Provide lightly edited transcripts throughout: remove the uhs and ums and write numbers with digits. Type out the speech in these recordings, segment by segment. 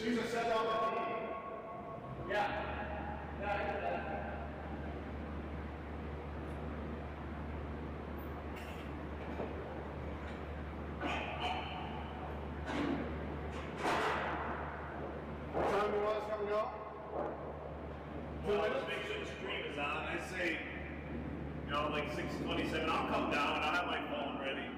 use a set on the tee. Yeah. Yeah, I did that. What time do you want us coming out? Well, let's make sure the stream is on. I say, you know, like 6:27. I'll come down. I'll have my phone ready.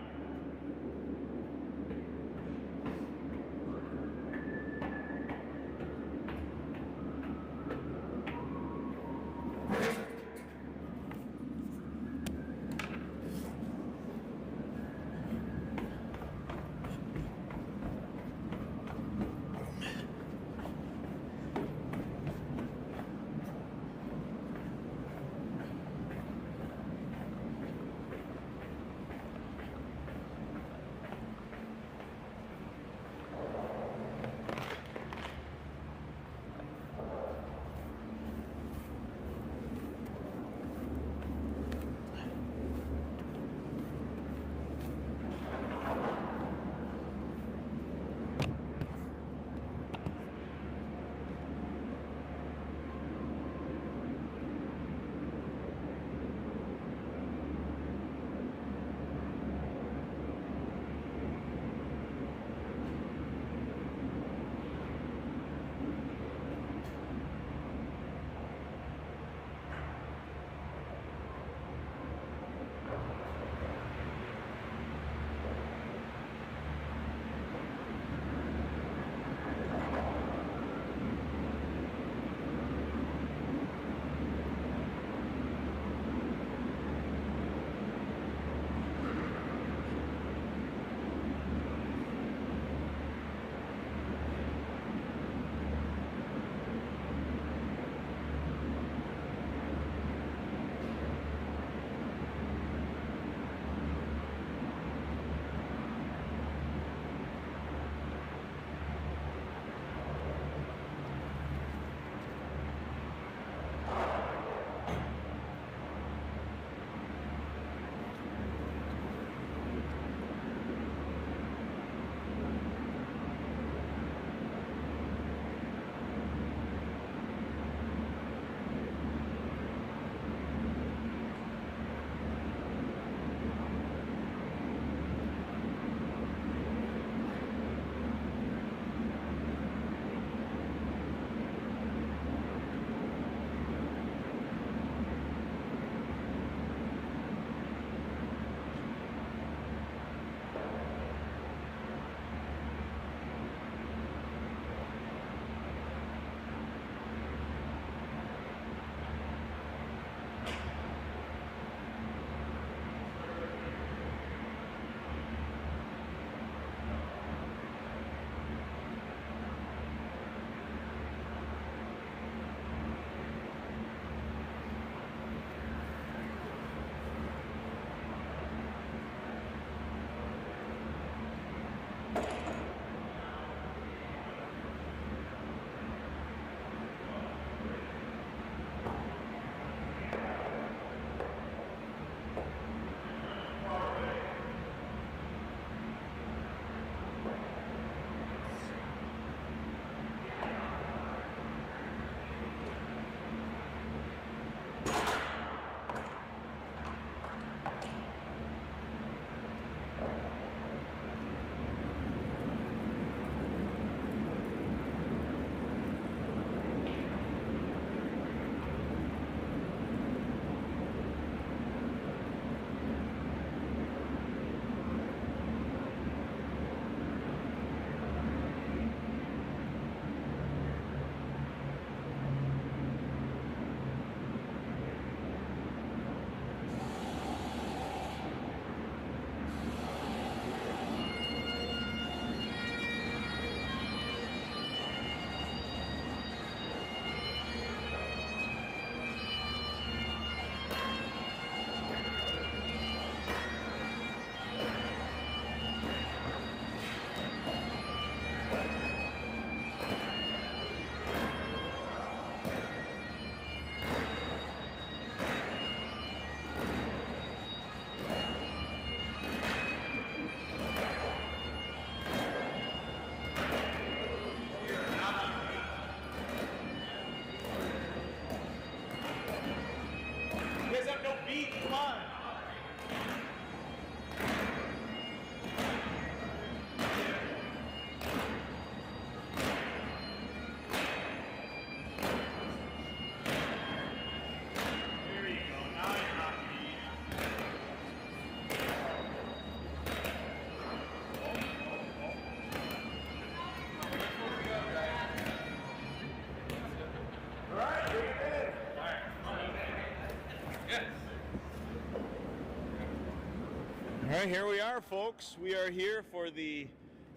right, here we are, folks. We are here for the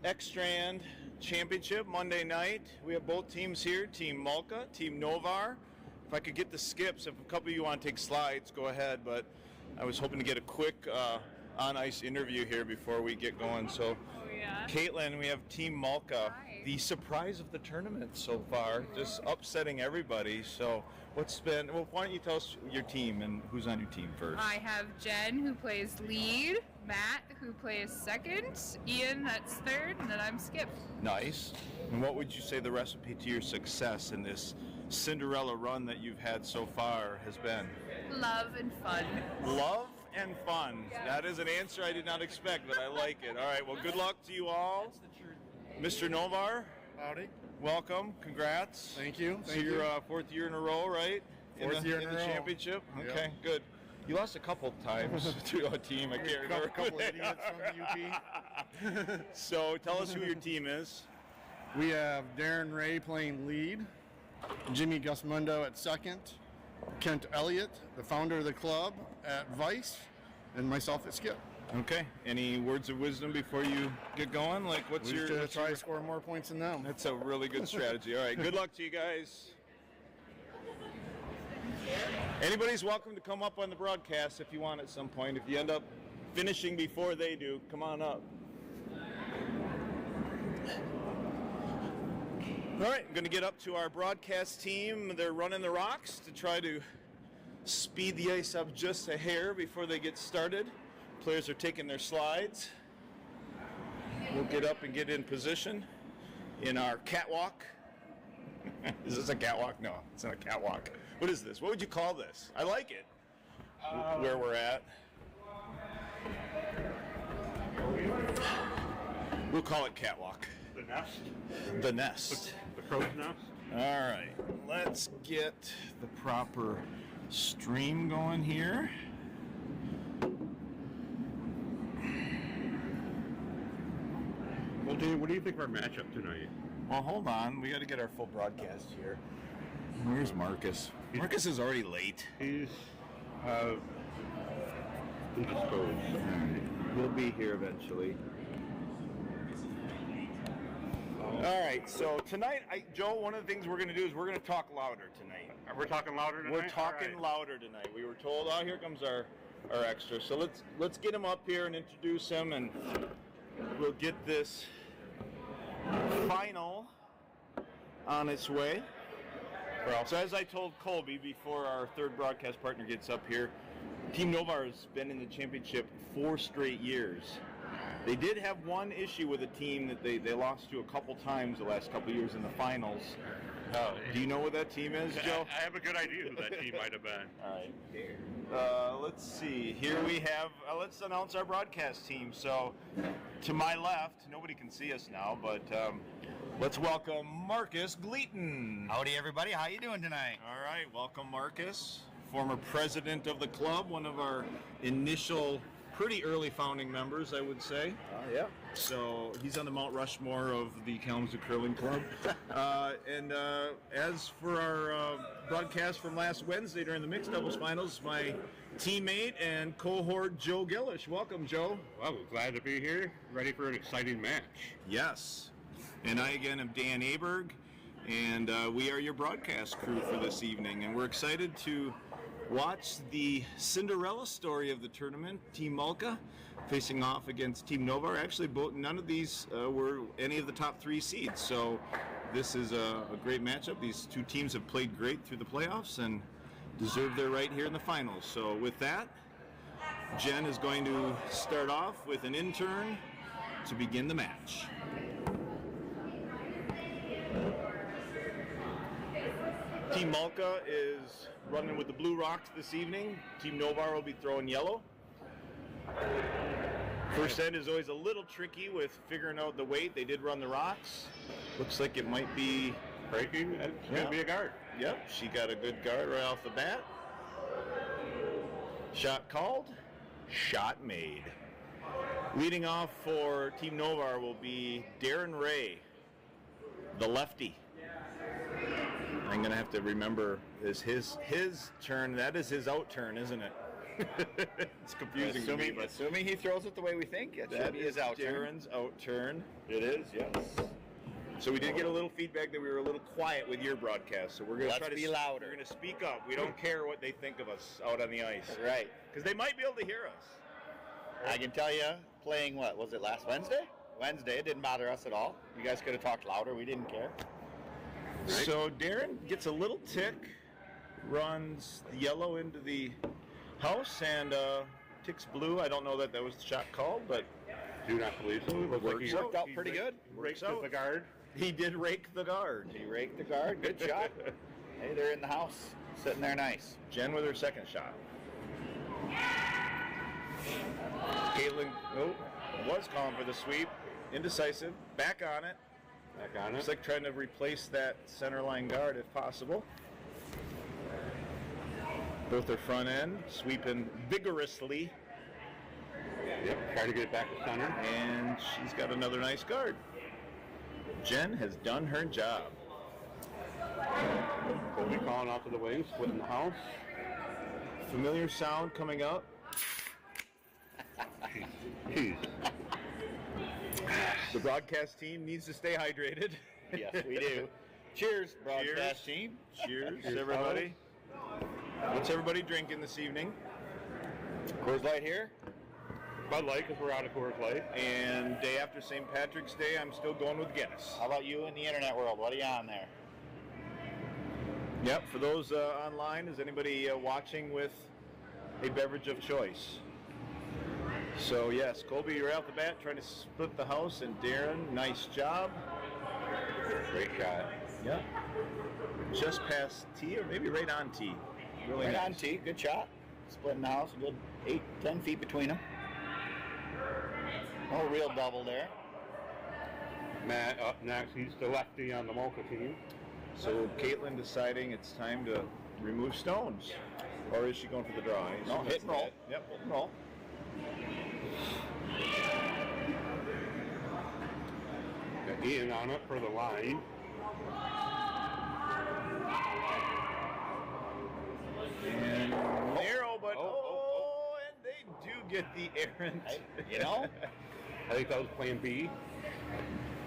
X-Strand Championship Monday night. We have both teams here, Team Malka, Team Novar. If I could get the skips, if a couple of you want to take slides, go ahead. But I was hoping to get a quick on-ice interview here before we get going. So, Caitlin, we have Team Malka. Hi. The surprise of the tournament so far, just upsetting everybody. So, why don't you tell us your team and who's on your team first? I have Jen, who plays lead, Matt, who plays second, Ian, that's third, and then I'm Skip. Nice. And what would you say the recipe to your success in this Cinderella run that you've had so far has been? Love and fun. Love and fun. That is an answer I did not expect, but I like it. All right, well, good luck to you all. Mr. Novar, Howdy. welcome. Congrats. Thank you. So you're fourth year in a row, right? Fourth year in the a row. championship? Yep. Okay, good. You lost a couple times to a team. I can't remember. A couple idiots from the UP. So tell us who your team is. We have Darren Ray playing lead, Jimmy Gusmundo at second, Kent Elliott, the founder of the club, at vice, and myself at skip. Okay. Any words of wisdom before you get going? Like, We should try to score more points than them. That's a really good strategy. All right. Good luck to you guys. Anybody's welcome to come up on the broadcast if you want at some point. If you end up finishing before they do, come on up. All right, I'm going to get up to our broadcast team. They're running the rocks to try to speed the ice up just a hair before they get started. Players are taking their slides. We'll get up and get in position in our catwalk. Is this a catwalk? No, it's not a catwalk. What is this? What would you call this? I like it. Where we're at. We'll call it catwalk. The nest? The nest. The crow's nest? All right, let's get the proper stream going here. Well, Dave, what do you think of our matchup tonight? Well, hold on. We got to get our full broadcast here. Where's Marcus? Marcus is already late. He's indisposed. We'll be here eventually. All right, so tonight, Joe, one of the things we're going to do is we're going to talk louder tonight. We're talking louder tonight? We're talking louder tonight. We were told, oh, here comes our extra. So let's get him up here and introduce him, and we'll get this final on its way. So as I told Colby before our third broadcast partner gets up here, Team Novar has been in the championship 4 straight years. They did have one issue with a team that they lost to a couple times the last couple years in the finals. Do you know what that team is, Joe? I have a good idea who that team might have been. All right. Let's see. Here we have, let's announce our broadcast team. So to my left, nobody can see us now, but let's welcome Marcus Gleaton. Howdy, everybody. How you doing tonight? All right, welcome Marcus, former president of the club, one of our initial pretty early founding members, I would say. Yeah. So he's on the Mount Rushmore of the Kalamazoo Curling Club. And as for our broadcast from last Wednesday during the mixed doubles finals, my teammate and cohort Joe Gillish. Welcome, Joe. Well, we're glad to be here, ready for an exciting match. Yes. And I again am Dan Aberg, and we are your broadcast crew for this evening. And we're excited to watch the Cinderella story of the tournament, Team Malka facing off against Team Novar. Actually, none of these were any of the top 3 seeds, so this is a great matchup. These two teams have played great through the playoffs and deserve their right here in the finals. So with that, Jen is going to start off with an intern to begin the match. Team Malka is running with the blue rocks this evening. Team Novar will be throwing yellow. First end is always a little tricky with figuring out the weight. They did run the rocks. Looks like it might be Breaking, it's going to be a guard. Yep, she got a good guard right off the bat. Shot called, shot made. Leading off for Team Novar will be Darren Ray, the lefty. I'm going to have to remember is his turn. That is his out turn, isn't it? It's confusing to me, but Assuming he throws it the way we think, it should that be is his out turn. Darren's out turn. It is, yes. So we did get a little feedback that we were a little quiet with your broadcast. So we're going to Let's try to be louder. We're going to speak up. We don't care what they think of us out on the ice, Right. because they might be able to hear us. I can tell you, playing what was it last Wednesday? Wednesday, it didn't bother us at all. You guys could have talked louder. We didn't care. So Darren gets a little tick, runs the yellow into the house, and ticks blue. I don't know that was the shot called, but Do not believe so. It looks like he Worked out pretty good. raked out. the guard. he did rake the guard. He raked the guard. Good shot. Hey, they're in the house, sitting there nice. Jen with her second shot. Caitlin was calling for the sweep. Indecisive. Back on it. Back on Looks it. like trying to replace that center line guard if possible. Both their front end sweeping vigorously, Yep. Try to get it back to center. and she's got another nice guard. Jen has done her job. Colby calling out to the wings, splitting the house. Familiar sound coming up. Jeez. The broadcast team needs to stay hydrated. Yes, we do. Cheers, broadcast Cheers. team. Cheers, Cheers, everybody. What's everybody drinking this evening? Coors Light here. Bud Light, because we're out of Coors Light. And day after St. Patrick's Day, I'm still going with Guinness. How about you in the internet world? What are you on there? Yep, for those online, is anybody watching with a beverage of choice? So yes, Colby, you're out the bat trying to split the house, and Darren, nice job. Great shot. Yep. Just past tee, or maybe right on tee. Really Right nice. on tee. Good shot. Splitting the house. A good 8-10 feet between them. No real double there. Matt up next. He's the lefty on the Mocha team. So Caitlin deciding it's time to remove stones. Or is she going for the draw? I No, assume hit that's and roll. it. Yep, hit and roll. Got Ian on it for the line. And narrow, but and they do get the errant. You know? I think that was plan B.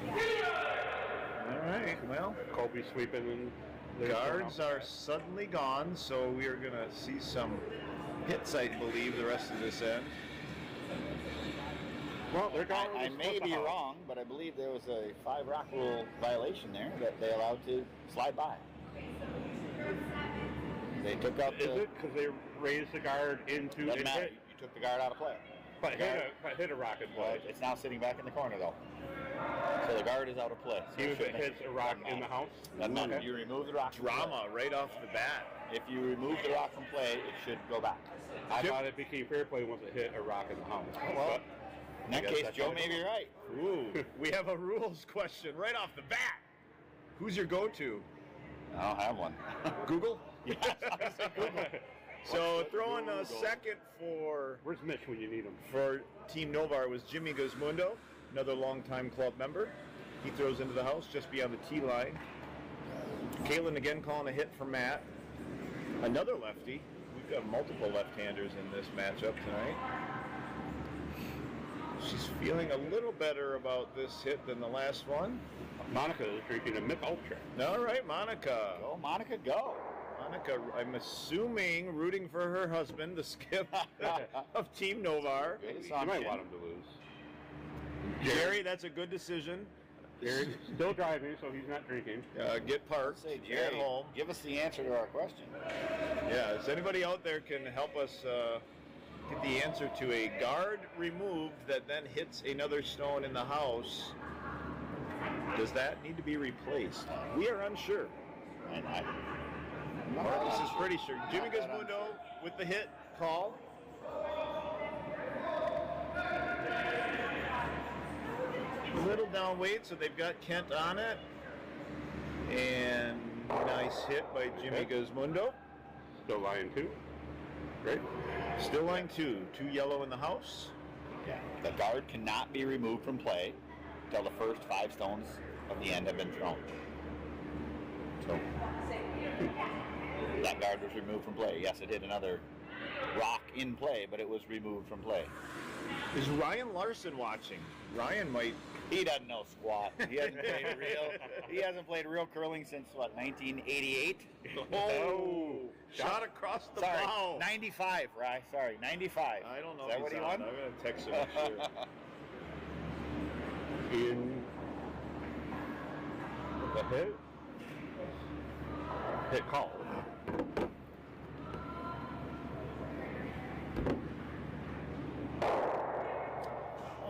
All right, well, Colby sweeping and the guards are suddenly gone, so we are going to see some hits, I believe, the rest of this end. Well, they're going I may be wrong, but I believe there was a 5-rock rule violation there that they allowed to slide by. They took out Is the... it because they raised the guard into Doesn't it? matter. You took the guard out of play. But hit a rocket Well, play. it's now sitting back in the corner, though. So the guard is out of play. So Even if it shouldn't- hits a rock in the house? Doesn't matter. Okay. You remove the rock from play. Drama right off the bat. If you remove the rock from play, it should go back. I thought it became fair play once it hit a rock in the house. Well, in that guess case, that's Joe how it may be goes. right. Ooh, we have a rules question right off the bat. Who's your go-to? I don't have one. Google? Yes, I said Google. So throwing a Google. second for Where's Mitch when you need him? Team Novar was Jimmy Guzmundo, another longtime club member. He throws into the house just beyond the tee line. Caitlin again calling a hit for Matt. Another lefty. We've got multiple left-handers in this matchup tonight. She's feeling a little better about this hit than the last one. Monica is drinking a Mick Ultra. All right, Monica. Go, Monica, go. Monica, I'm assuming rooting for her husband, the skip of Team Novar. Good You might assumption. want him to lose. Jerry, that's a good decision. Gary's still driving, so he's not drinking. Get parked Say, at Jerry, home. give us the answer to our question. Yeah, is anybody out there can help us get the answer to a guard removed that then hits another stone in the house? Does that need to be replaced? We are unsure. And This is pretty sure. Jimmy Guzmundo with the hit call. A little down weight, so they've got Kent on it. And nice hit by Jimmy Guzmundo. Still lying too. Great. Still line two. 2 yellow in the house. yeah, the guard cannot be removed from play until the first 5 stones of the end have been thrown. So that guard was removed from play. Yes, it hit another rock in play, but it was removed from play. Is Ryan Larson watching? Ryan might. He doesn't know squat. He hasn't played real curling since what, 1988? Oh, shot across the Sorry, bow. 95, Rye. Sorry, 95. I don't know. Is that what he won? I'm gonna text him. Sure. In the hit call.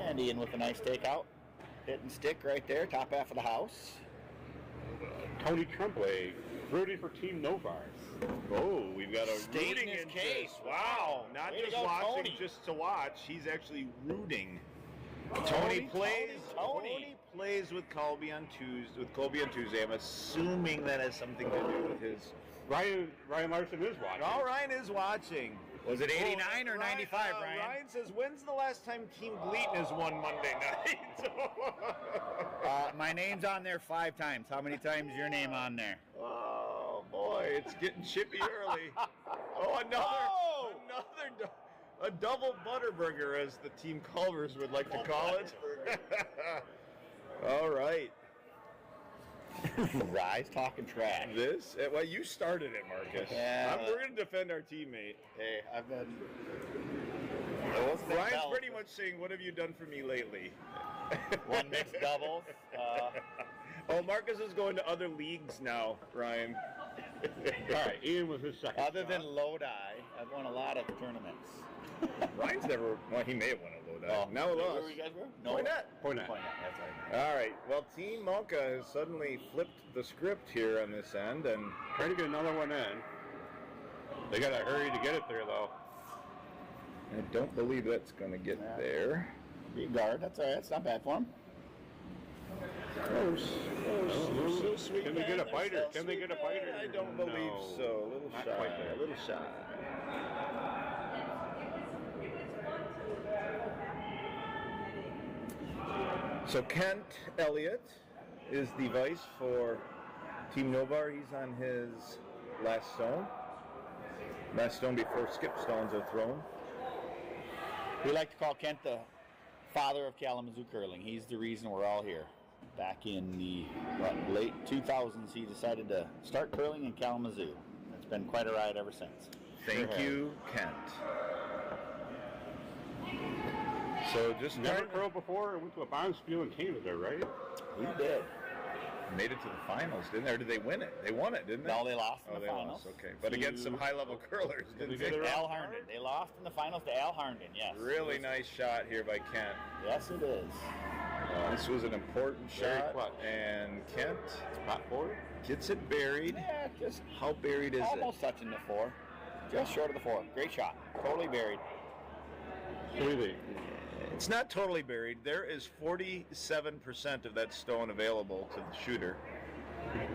And Ian with a nice takeout. Hit and stick right there, top half of the house. Tony Tremblay, rooting for Team Novar. Oh, we've got a Stating rooting his interest. case. Wow, not Way to just go, watching Tony. just to watch. He's actually rooting. Tony Tony plays with Colby on Tuesday. I'm assuming that has something to do with his. Ryan Larson is watching. Oh, Ryan is watching. Was it 89 or 95, Ryan? Ryan says, when's the last time Team Gleaton has won Monday night? My name's on there 5 times. How many times is your name on there? Oh, boy, it's getting chippy early. Oh, another a double butterburger, as the Team Culvers would like to call it. All right. Rye's talking trash. Well, you started it, Marcus. Yeah. We're going to defend our teammate. Hey, I've been... Ryan's pretty much saying, what have you done for me lately? One mixed doubles. Oh, Marcus is going to other leagues now, Ryan. All right, Ian was his second. Other than shot. Lodi, I've won a lot of tournaments. Ryan's never, well, he may have won a Lodi. Oh, Now we where lost. were you guys were? Point Point Point net. net, that's right. All right. Well, Team Monka has suddenly flipped the script here on this end, and Trying to get another one in. They got to hurry to get it there, though. I don't believe that's going to get there. Be a guard, that's all right. That's not bad for him. Close. They're so sweet. Can they get a man. biter? They're so Can they get a sweet, biter? man. I don't believe No. so. A little Not shy. quite there. A little shy. So Kent Elliott is the vice for Team Novar. He's on his last stone. Last stone before skip stones are thrown. We like to call Kent the father of Kalamazoo curling. He's the reason we're all here. Back in the late 2000s, he decided to start curling in Kalamazoo. It's been quite a ride ever since. Thank you, Kent. So just Never curled before. Went to a bonspiel in Canada, right? We did. made it to the finals, didn't they? Or did they win it? They won it, didn't they? No, they lost in Oh, the they finals. lost. Okay, but against some high-level curlers, didn't they they? get it Al Harnden. They lost in the finals to Al Harnden, yes. Really nice shot here by Kent. Yes, it is. This was an important Very shot, clutch. and Kent Spot forward. gets it buried. Yeah, just How buried is almost touching the four. Just short of the four. Great shot. Totally buried. Really? it? It's not totally buried. There is 47% of that stone available to the shooter. I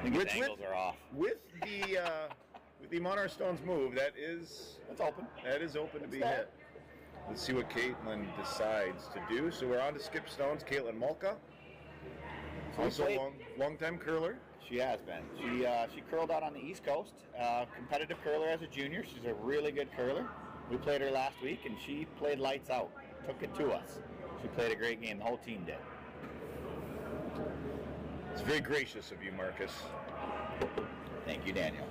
think his Which- angles are off. With the amount our stones move, that is It's open. open to be that? hit. Let's see what Caitlin decides to do. So we're on to skip stones. Caitlin Molka, also played- a long-time curler. She has been. She curled out on the East Coast. Competitive curler as a junior. She's a really good curler. We played her last week, and she played lights out. Took it to us. She played a great game. The whole team did. It's very gracious of you, Marcus. Thank you, Daniel.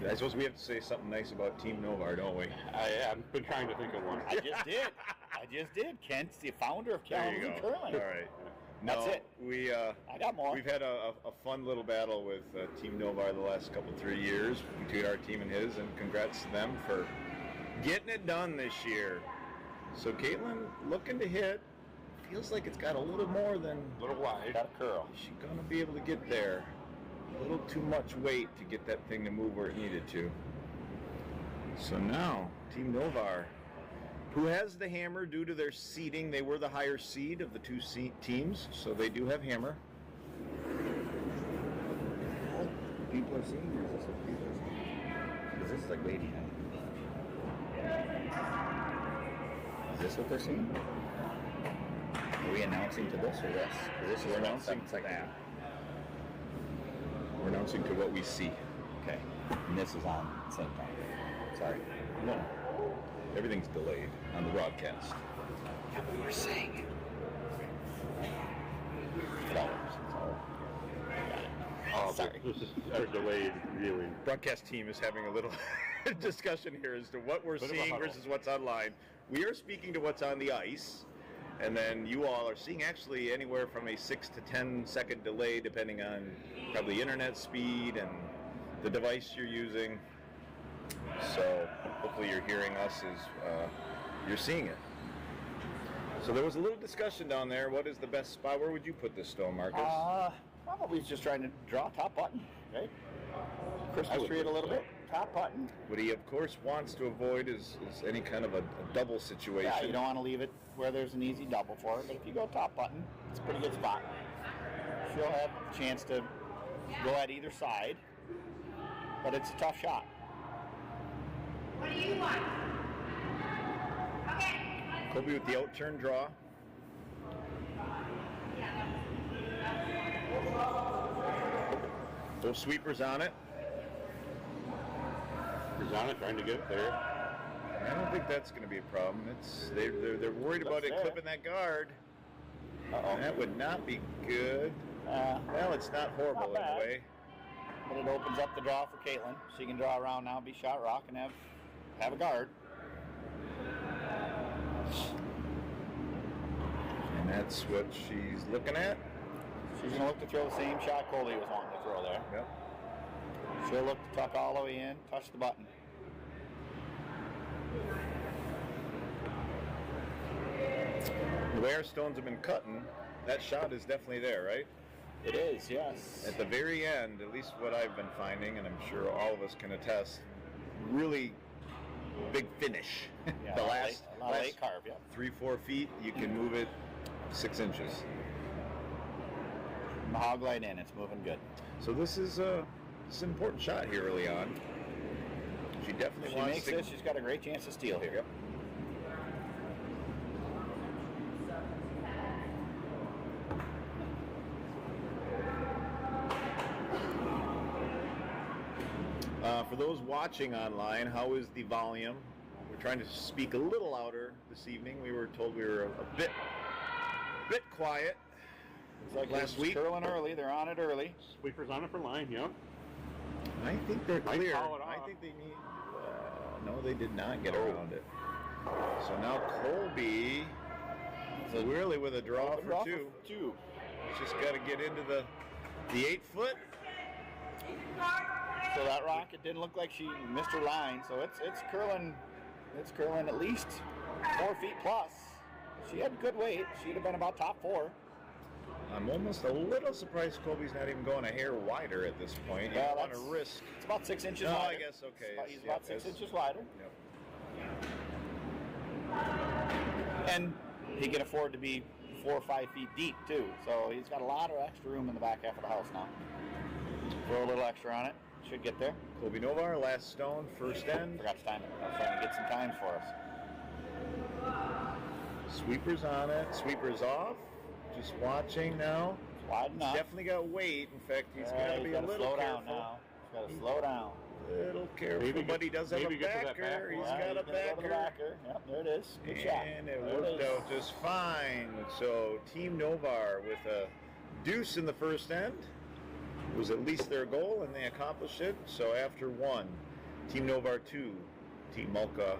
I suppose we have to say something nice about Team Novar, don't we? I've been trying to think of one. I just did. Kent's the founder of There you Kalamazoo go. Curling. All right. That's it. I got more. We've had a fun little battle with Team Novar the last 3 years between our team and his, and congrats to them for getting it done this year. So Caitlin looking to hit. Feels like it's got a little more than. A little wide. Got a curl. Is she gonna be able to get there? A little too much weight to get that thing to move where it needed to. So now, Team Novar, who has the hammer due to their seeding, they were the higher seed of the two teams, so they do have hammer. People are seeing yours. This is what people are seeing. Because this is like lady night. Is this what they're seeing? Are we announcing to this or this? 'Cause this is We're about announcing 7 to seconds. that. We're announcing to what we see. Okay. And this is on at the same time. Sorry. No. Everything's delayed on the broadcast. Yeah, but we're saying it. Sorry. This is our delayed viewing. Broadcast team is having a little discussion here as to what we're Bit of a seeing huddle. versus what's online. We are speaking to what's on the ice, and then you all are seeing actually anywhere from a 6 to 10 second delay depending on probably internet speed and the device you're using. So hopefully you're hearing us as you're seeing it. So there was a little discussion down there. What is the best spot? Where would you put this stone, Marcus? Probably just trying to draw top button, right? I Christmas would tree it a think little so. bit. Top button. What he of course wants to avoid is any kind of a double situation. Yeah, you don't want to leave it where there's an easy double for it, but if you go top button, it's a pretty good spot. She'll have a chance to go at either side, but it's a tough shot. What do you want? Okay. Colby with the out-turn draw. Both sweepers on it. Rosanna trying to get it there. I don't think that's going to be a problem. They're worried about it That's there. clipping that guard. Uh-oh. That would not be good. Well, it's not horrible Not in a bad. way. But it opens up the draw for Caitlin. She can draw around now, be shot rock, and have a guard. And that's what she's looking at. She's going to look to throw the same shot Colby was wanting to throw there. Yep. She'll look to tuck all the way in, touch the button. The way our stones have been cutting, that shot is definitely there, right? It is, yes. At the very end, at least what I've been finding, and I'm sure all of us can attest, really big finish. Yeah, The a lot of last late carve, yeah. 3-4 feet, you can move it 6 inches. The hog light in, it's moving good. So this is an important shot here early on. She If definitely she wants makes to. this, she's got a great chance to steal here. Yep. For those watching online, how is the volume? We're trying to speak a little louder this evening. We were told we were a bit quiet. It's like Last last week. curling early. They're on it early. Sweepers on it for line, yeah. I think they're Might clear. call it I off. think they need. No, they did not get around it. So now Colby, really with a draw for two. Just got to get into the 8 foot. So that rocket didn't look like she missed her line. So it's curling. It's curling at least 4 feet plus. She had good weight. She'd have been about top 4. I'm almost a little surprised Colby's not even going a hair wider at this point. You Well, don't want to that's- risk. It's about 6 inches No, wider. I guess okay. He's Yes, about yep, 6 yes. inches wider. Yep. And he can afford to be 4 or 5 feet deep too. So he's got a lot of extra room in the back half of the house now. Throw a little extra on it. Should get there. Colby Novar, last stone, first end. Forgot to time it. I was trying to get some times for us. Sweepers on it. Sweepers off. Just watching now. It's wide enough. Definitely got weight. In fact, he's Yeah, got to be a gotta little slow careful. down now. He's got to slow down. Little careful, Maybe but he does have a maybe get to that backer. back He's one. Yeah, got a he's gonna go to the backer. backer. Yep, there it is. Good shot. And it There worked is. out just fine. So Team Novar with a deuce in the first end was at least their goal, and they accomplished it. So after 1, Team Novar 2, Team Malka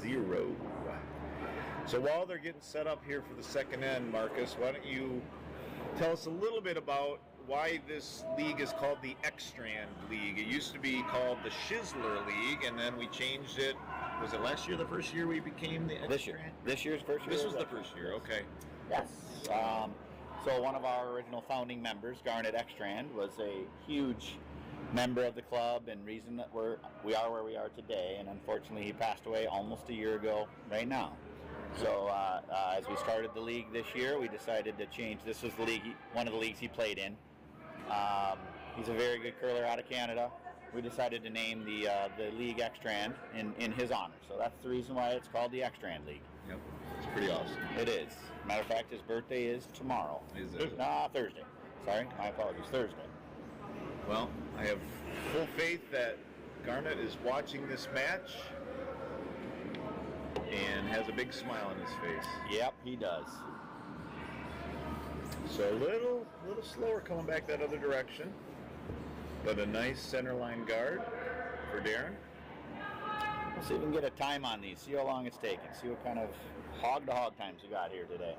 0. So while they're getting set up here for the second end, Marcus, why don't you tell us a little bit about why this league is called the X-Strand League. It used to be called the Shizzler League, and then we changed it. Was it last year, the first year we became the X-Strand? This year. This year's first year. This was is the it? first year, okay. Yes. So one of our original founding members, Garnet Ekstrand, was a huge member of the club and reason that we are where we are today. And unfortunately, he passed away almost a year ago right now. So as we started the league this year, we decided to change. This was the league, one of the leagues he played in. He's a very good curler out of Canada. We decided to name the league Ekstrand in his honor. So that's the reason why it's called the Ekstrand League. Yep, it's pretty awesome. It is. Matter of fact, his birthday is tomorrow. Is it? Thursday. Sorry, my apologies. Thursday. Well, I have full faith that Garnett is watching this match and has a big smile on his face. Yep, he does. So a little slower coming back that other direction, but a nice center line guard for Darren. We'll see if we can get a time on these, see how long it's taking, see what kind of hog-to-hog times we got here today.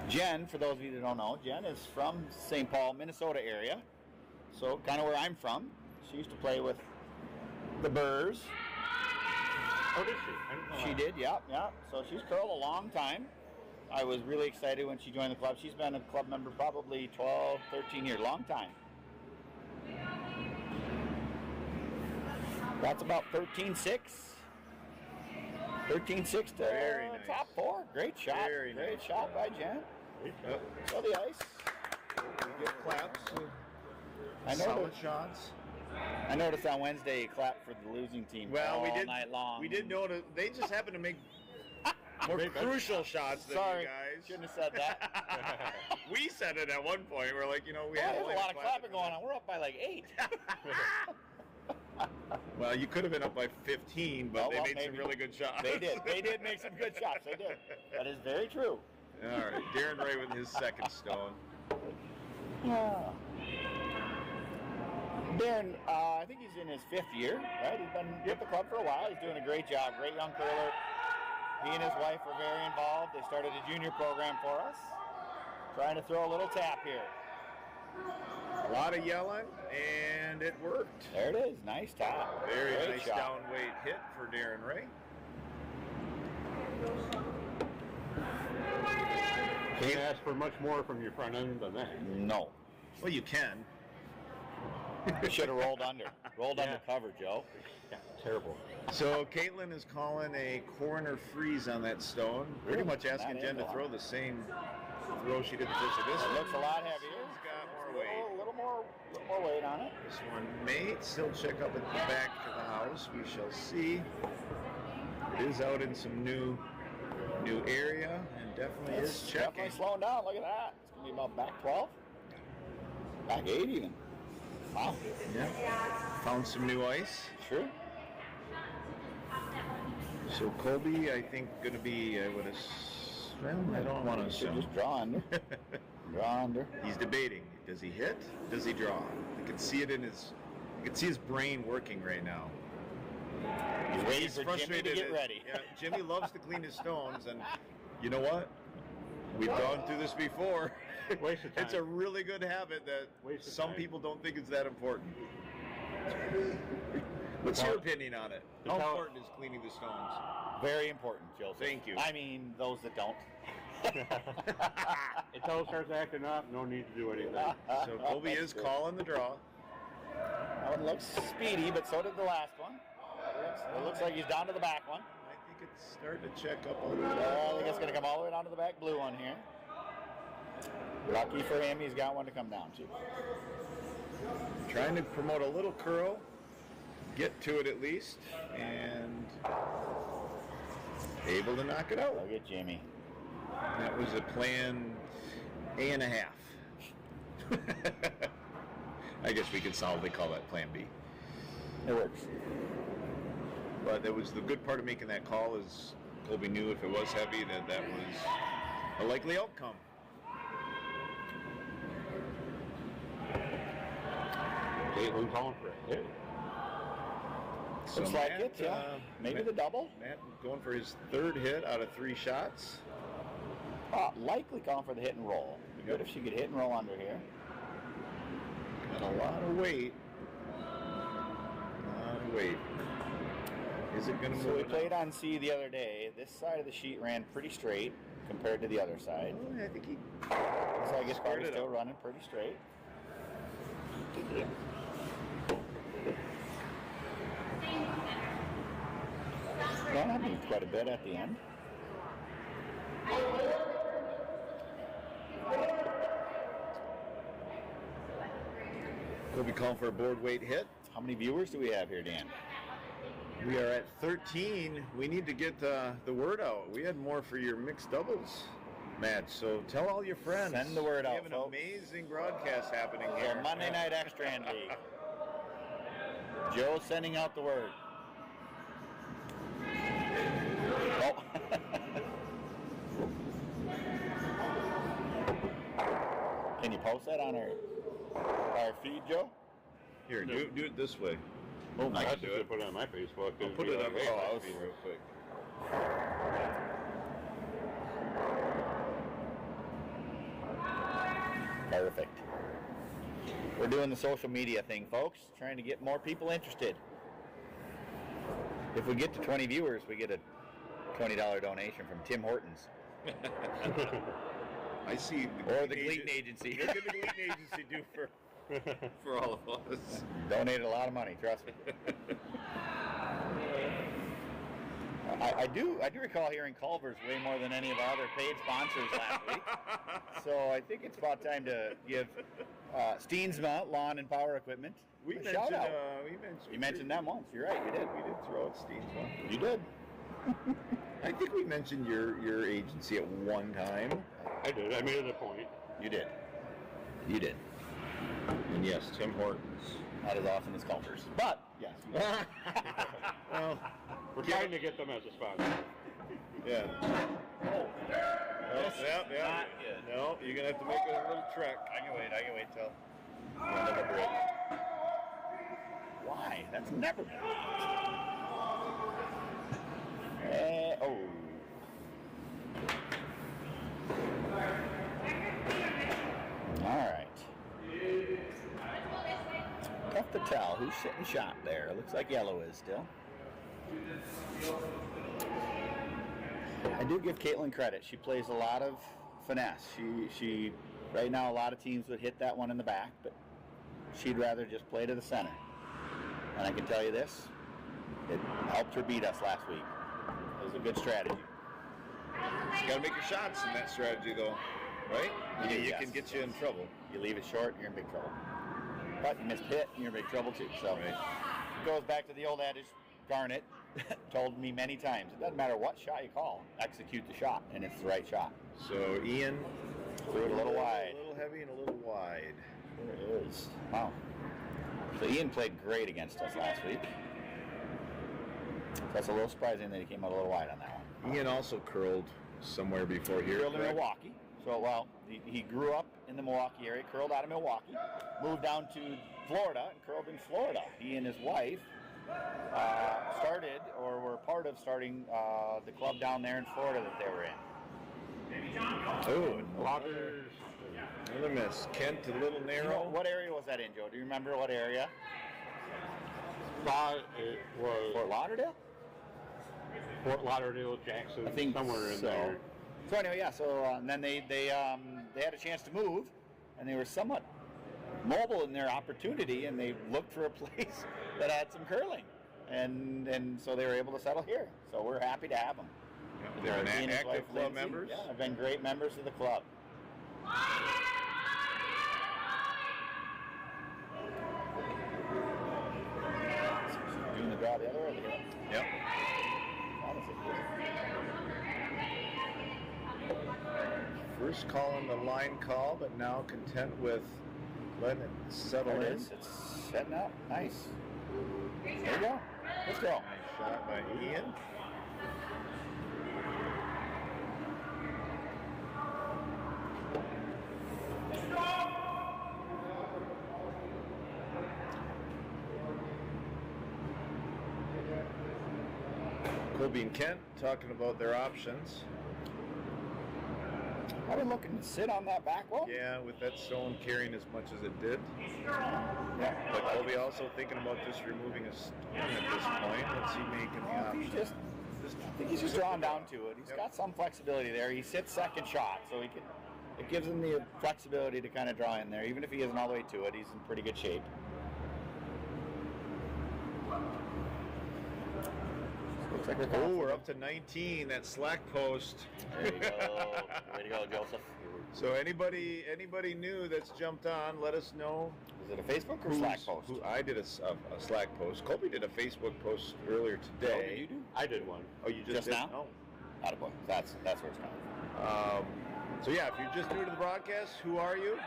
Jen, for those of you that don't know, Jen is from St. Paul, Minnesota area, so kind of where I'm from. She used to play with the Burrs. Oh, did she? I didn't know She that. did, yeah. So she's curled a long time. I was really excited when she joined the club. She's been a club member probably 12, 13 years, long time. That's about 13-6. 13-6 to Very nice. top four. Great shot. Very Great nice. shot by Jen. Yep. So the ice. We get claps. I Solid noticed, shots. I noticed on Wednesday you clapped for the losing team Well, all we did night long. We did notice they just happened to make more Make that- crucial shots than Sorry, you guys. shouldn't have said that. We said it at one point. We're like, we had There's a lot of clapping going on. We're up by like 8. Well, you could have been up by 15, but Oh, they well, made some maybe. really good shots. They did. They did make some good shots. They did. That is very true. All right, Darren Ray with his second stone. Yeah. Darren, I think he's in his 5th year, right? He's been with the club for a while. He's doing a great job. Great young curler. He and his wife are very involved. They started a junior program for us. Trying to throw a little tap here. A lot of yelling, and it worked. There it is. Nice tap. Very Great nice shot. down weight hit for Darren Ray. Can't ask for much more from your front end than that. No. Well, you can. We should have rolled under. Rolled under cover, Joe. Yeah, terrible. So Caitlin is calling a corner freeze on that stone. Pretty Really? much asking That Jen to angle, throw the same throw she did the first of this It one. looks a lot heavier. It's got more A weight. little more weight on it. This one may still check up at the back of the house. We shall see. It is out in some new area and definitely It's is checking. definitely slowing down. Look at that. It's going to be about back 12. Back 8 even. Wow. Yeah. Found some new ice. True. So Colby, I think, going to be, I don't want to Should assume. just draw under. Draw under. He's debating. Does he hit? Does he draw? You can see it in his. You can see his brain working right now. He's waiting for Jimmy to get ready. Yeah, Jimmy loves to clean his stones, and you know what? We've gone through this before. Waste of time. It's a really good habit that Waste of some time. people don't think it's that important. What's your opinion on it? How How- important is cleaning the stones? Very important, Joseph. Thank you. I mean, those that don't. Until it starts acting up, no need to do anything. So Colby is calling the draw. That one looks speedy, but so did the last one. It looks like he's down to the back one. I think it's starting to check up a little I think it's going to come all the way down to the back blue one here. Lucky for him, he's got one to come down to. Trying to promote a little curl, get to it at least, and able to knock it out. Look at Jimmy. That was a plan A and a half. I guess we could solidly call that plan B. It works. But it was the good part of making that call is Colby knew if it was heavy that was a likely outcome. Caitlin calling for a hit. So Looks like Matt, it, yeah. Maybe Matt- the double. Matt going for his third hit out of 3 shots. Likely calling for the hit and roll. Be good if she could hit and roll under here. Got a lot of weight. A lot of weight. Is it going to So move? we it played up? on C the other day. This side of the sheet ran pretty straight compared to the other side. Well, I think he So I guess Squared probably it still up. running pretty straight. Well, that moved quite a bit at the end. We'll be calling for a board weight hit. How many viewers do we have here, Dan? We are at 13. We need to get the word out. We had more for your mixed doubles match, so tell all your friends. Send the word we out, have an folks. amazing broadcast happening Our here. Monday Night Extra Hand League. Joe sending out the word. Oh. Can you post that on our feed, Joe? Here, do it this way. Oh, I nice. should have put it on my Facebook. I'll put it on Hey, my feed real quick. Perfect. We're doing the social media thing, folks, trying to get more people interested. If we get to 20 viewers, we get a $20 donation from Tim Hortons. I see. Or the Gleaton Agency. What did the Gleaton Agency do for all of us? Donated a lot of money, trust me. I do recall hearing Culver's way more than any of our other paid sponsors last week. So I think it's about time to give Steensma Lawn and Power Equipment a shout out. You mentioned them once. You're right. You did. We did throw out Steensma. You did. I think we mentioned your agency at one time. I did. I made it a point. You did. You did. And yes, Tim Hortons. Not as often as Culver's, but yes. Well, We're trying to get them as a sponsor. yeah. Oh. Yep. Not good. No, you're gonna have to make it a little trek. I can wait till. Never break. Why? That's never been. Oh. All right. Tough to tell who's sitting shot there. Looks like yellow is still. I do give Caitlin credit. She plays a lot of finesse. She right now a lot of teams would hit that one in the back, but she'd rather just play to the center. And I can tell you this, it helped her beat us last week. It was a good strategy. You gotta make your shots in that strategy, though, right? You can get you in trouble. You leave it short, you're in big trouble. But you miss hit, you're in big trouble too. So it goes back to the old adage. Garnett told me many times, it doesn't matter what shot you call, execute the shot, and it's the right shot. So Ian threw it a little wide. A little heavy and a little wide. There it is. Wow. So Ian played great against us last week. So that's a little surprising that he came out a little wide on that one. Ian also curled somewhere before here. Curled in Milwaukee. So, well, he grew up in the Milwaukee area, curled out of Milwaukee, moved down to Florida, and curled in Florida. He and his wife started, or were part of starting the club down there in Florida that they were in. Oh, Loggers. Another miss. Kent, a little narrow. You know, what area was that in, Joe? Do you remember what area? It was Fort Lauderdale? Fort Lauderdale, Jackson, I think somewhere in so. there. So anyway, yeah. So and then they had a chance to move, and they were somewhat mobile in their opportunity, and they looked for a place that had some curling, and so they were able to settle here. So we're happy to have them. They're an He and his active wife, club Lindsay, members. Yeah, they've been great members of the club. Doing the draw the other way. Yep. First call on the line call, but now content with letting it settle There it in. is. It's setting up. Nice. There you go. Let's go. Nice shot by Ian. Colby and Kent talking about their options. I've been looking to sit on that back wall. Yeah, with that stone carrying as much as it did. Yeah. But Colby also thinking about just removing a stone at this point. What's he making the Well, option? I think he's just drawn down to it. He's got some flexibility there. He sits second shot, so he can. It gives him the flexibility to kind of draw in there. Even if he isn't all the way to it, he's in pretty good shape. Looks like We're up to 19. That slack post. There you go. Way to go, Joseph. So anybody new that's jumped on, let us know. Is it a Facebook or Slack post? I did a Slack post. Colby did a Facebook post earlier Joe, today. did you do? I did one. Oh, you Just did? now? Oh. Attaboy. That's where it's coming. So yeah, if you're just new to the broadcast, who are you?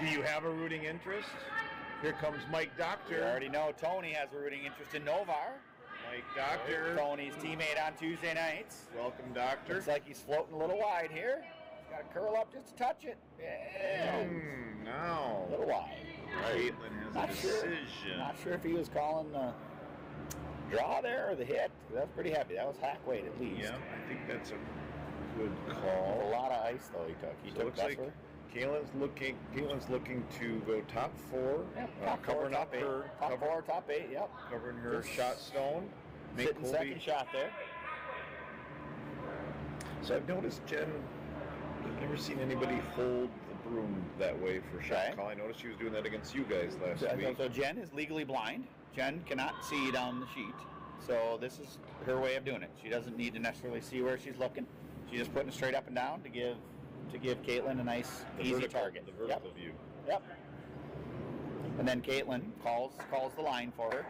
Do you have a rooting interest? Here comes Mike You Doctor. already know Tony has a rooting interest in Novar. Mike Doctor. Tony's teammate on Tuesday nights. Welcome, Doctor. Looks like he's floating a little wide here. He's got to curl up just to touch it. Yeah. Now. A little wide. Caitlin has a decision. Not sure if he was calling the draw there or the hit. That's pretty heavy. That was hack weight at least. Yeah, I think that's a good A call. lot of ice though he took. He So it took looks like Besser. Caitlin's looking to go top 4. Yep, top covering four, up top 8. her Top 4, top 8, yep. covering her Just shot stone. Make Sitting second shot there. So I've noticed Jen. I've never seen anybody hold the broom that way for shot Okay. call. I noticed she was doing that against you guys last week. So Jen is legally blind. Jen cannot see down the sheet. So this is her way of doing it. She doesn't need to necessarily see where she's looking. She's just putting it straight up and down to give Caitlin a nice, easy target. The vertical view. Yep. And then Caitlin calls the line for her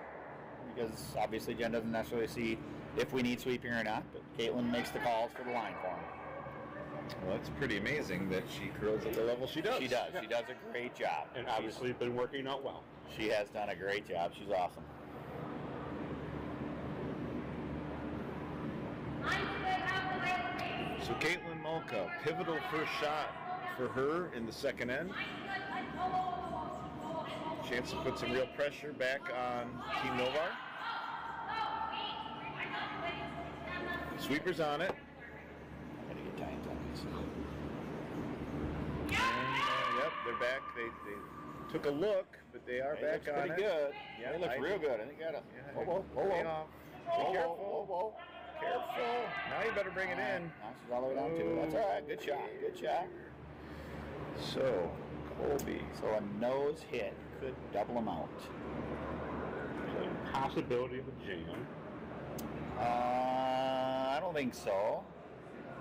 because obviously Jen doesn't necessarily see if we need sweeping or not, but Caitlin makes the calls for the line for him. Well, it's pretty amazing that she curls at the level she does. She does. She does a great job. And obviously been working out well. She has done a great job. She's awesome. So Caitlin Mulca, pivotal first shot for her in the second end. Chance to put some real pressure back on Team Novar. Sweepers on it. Gotta get time. Yep, they're back. They took a look, but they are It back looks on pretty it. good. Yeah, It looks I real do. good. I think got a. Yeah, Whoa. Be careful. Careful. Now you better bring it in. Now she's all the way down to it. That's all right. Good shot. Good shot. So, Colby. So a nose hit could double them out. There's a possibility of a jam. I don't think so.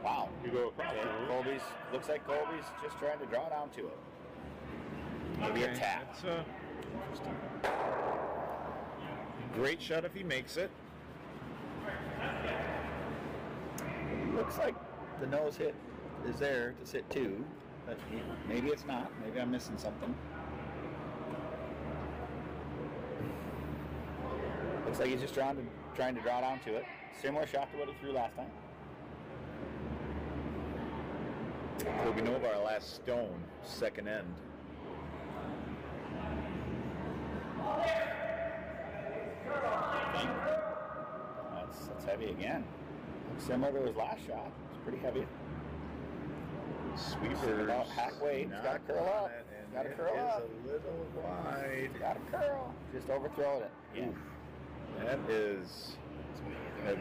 Wow. You go across Okay, the room. Colby's looks like Colby's just trying to draw down to it. Maybe a tap. That's a great shot if he makes it. Looks like the nose hit is there to sit two, but maybe it's not. Maybe I'm missing something. Looks like he's just trying to draw down to it. Similar shot to what he threw last time. Colby Novar, last stone, second end. That's heavy again. Similar to his last shot. It's pretty heavy. Sweepers. About halfway. He's got to curl up. And Got to it curl is up. a little wide. Got to curl. Just overthrow it. Yeah. That is a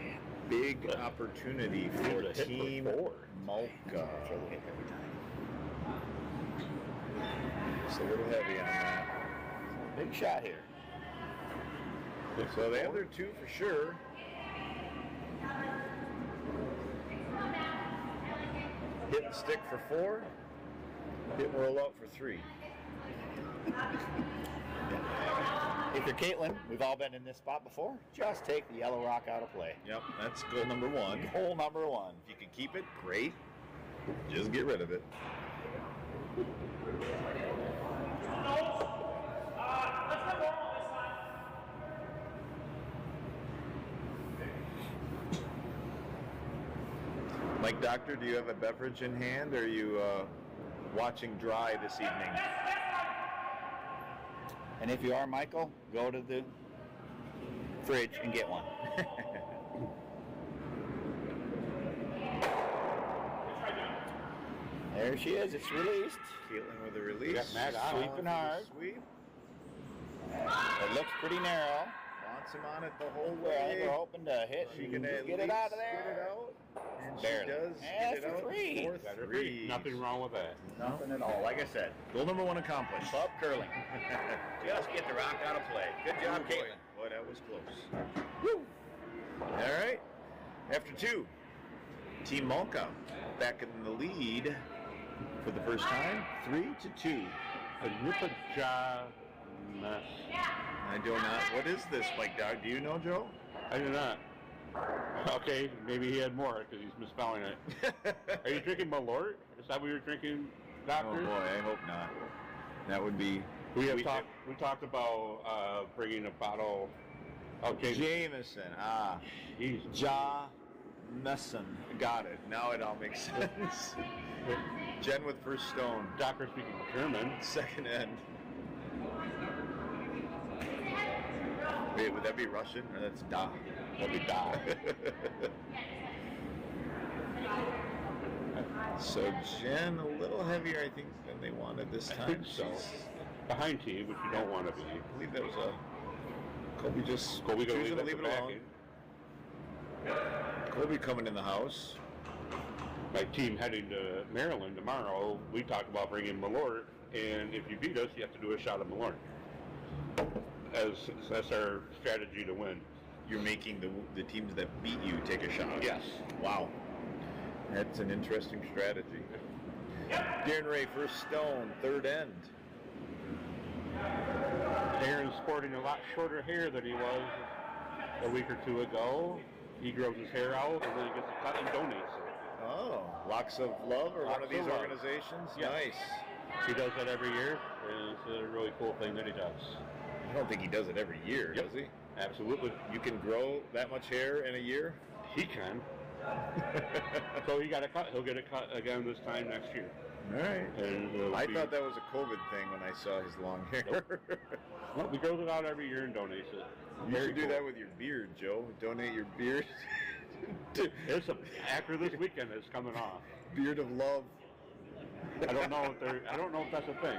big opportunity for Hit for Team four. Mulca. It's a little heavy on that. Big shot here. So they have their two for sure. Hit and stick for 4. Hit and roll out for 3. If you're Caitlin, we've all been in this spot before. Just take the yellow rock out of play. Yep, that's goal number 1. Hole number 1. If you can keep it, great. Just get rid of it. Mike Doctor, do you have a beverage in hand, or are you watching dry this evening? And if you are Michael, go to the fridge and get one. There she is. It's released. Caitlin with a release. Got Matt on. Sweeping hard. Sweep. It looks pretty narrow. Wants him on it the whole Well, I think way. we're hoping to hit She and can just at get it least out of Get it there. out. And Barely. she does Yeah, get it for out three. for Got her 3. feet. Nothing wrong with that. Nothing at all. Like I said, Goal number 1 accomplished. club curling. Just get the rock out of play. Good job, Oh, boy. Caitlin. Boy, that was close. Woo. All right. After 2, Team Mulca back in the lead for the first time, 3-2. A Nipajah mess. I do not. What is this, Mike Dog? Do you know, Joe? I do not. Okay, maybe he had more because he's misspelling it. Are you drinking Malort? Is that what you're drinking, Oh Doctor? boy, I hope not. That would be We talked about bringing a bottle. Okay. Jameson. Jesus. Jameson. Got it. Now it all makes sense. Jen with first stone. Doctor speaking German. Second end. Wait, would that be Russian? Or that's da? That'd be da. So Jen, a little heavier, I think, than they wanted this time. So behind tee, which you don't want to be. I believe that was a Colby gonna choosing to leave leave it alone. Colby coming in the house. My team heading to Maryland tomorrow. We talked about bringing Malort, and if you beat us, you have to do a shot of Malort. That's our strategy to win. You're making the teams that beat you take a shot. Yes. Wow. That's an interesting strategy. Darren Ray, first stone, third end. Aaron's sporting a lot shorter hair than he was a week or two ago. He grows his hair out and then he gets a cut and donates it. Oh, Locks of Love or one Locks of these of Love. organizations? Yes. Nice. He does that every year, and it's a really cool thing that he does. I don't think he does it every year, Yep. does he? Absolutely. You can grow that much hair in a year? He can. So he got a cut. He'll get a cut again this time next year. All right. And I thought that was a COVID thing when I saw his long hair. Well, he grows it out every year and donates it. You should do that with your beard, Joe. Donate your beard. It's after this weekend it's coming off. Beard of love. I don't know if that's a thing.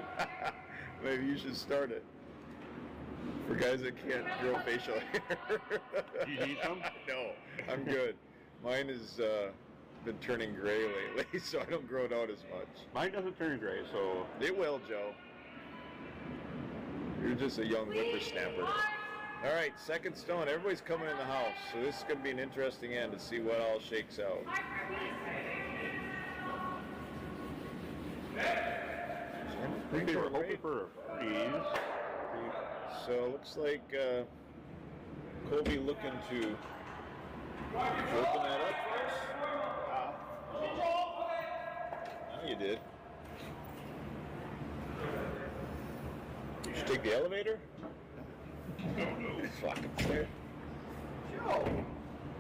Maybe you should start it. For guys that can't grow facial hair. Do you need some? No, I'm good. Mine has been turning gray lately, so I don't grow it out as much. Mine doesn't turn gray, so It will, Joe. You're just a young whippersnapper. All right, second stone. Everybody's coming in the house, so this is going to be an interesting end to see what all shakes out. I think they were hoping for a freeze. So it looks like Colby looking to open that up for us. Oh, you did. You should take the elevator? No. Fucking clear. Joe,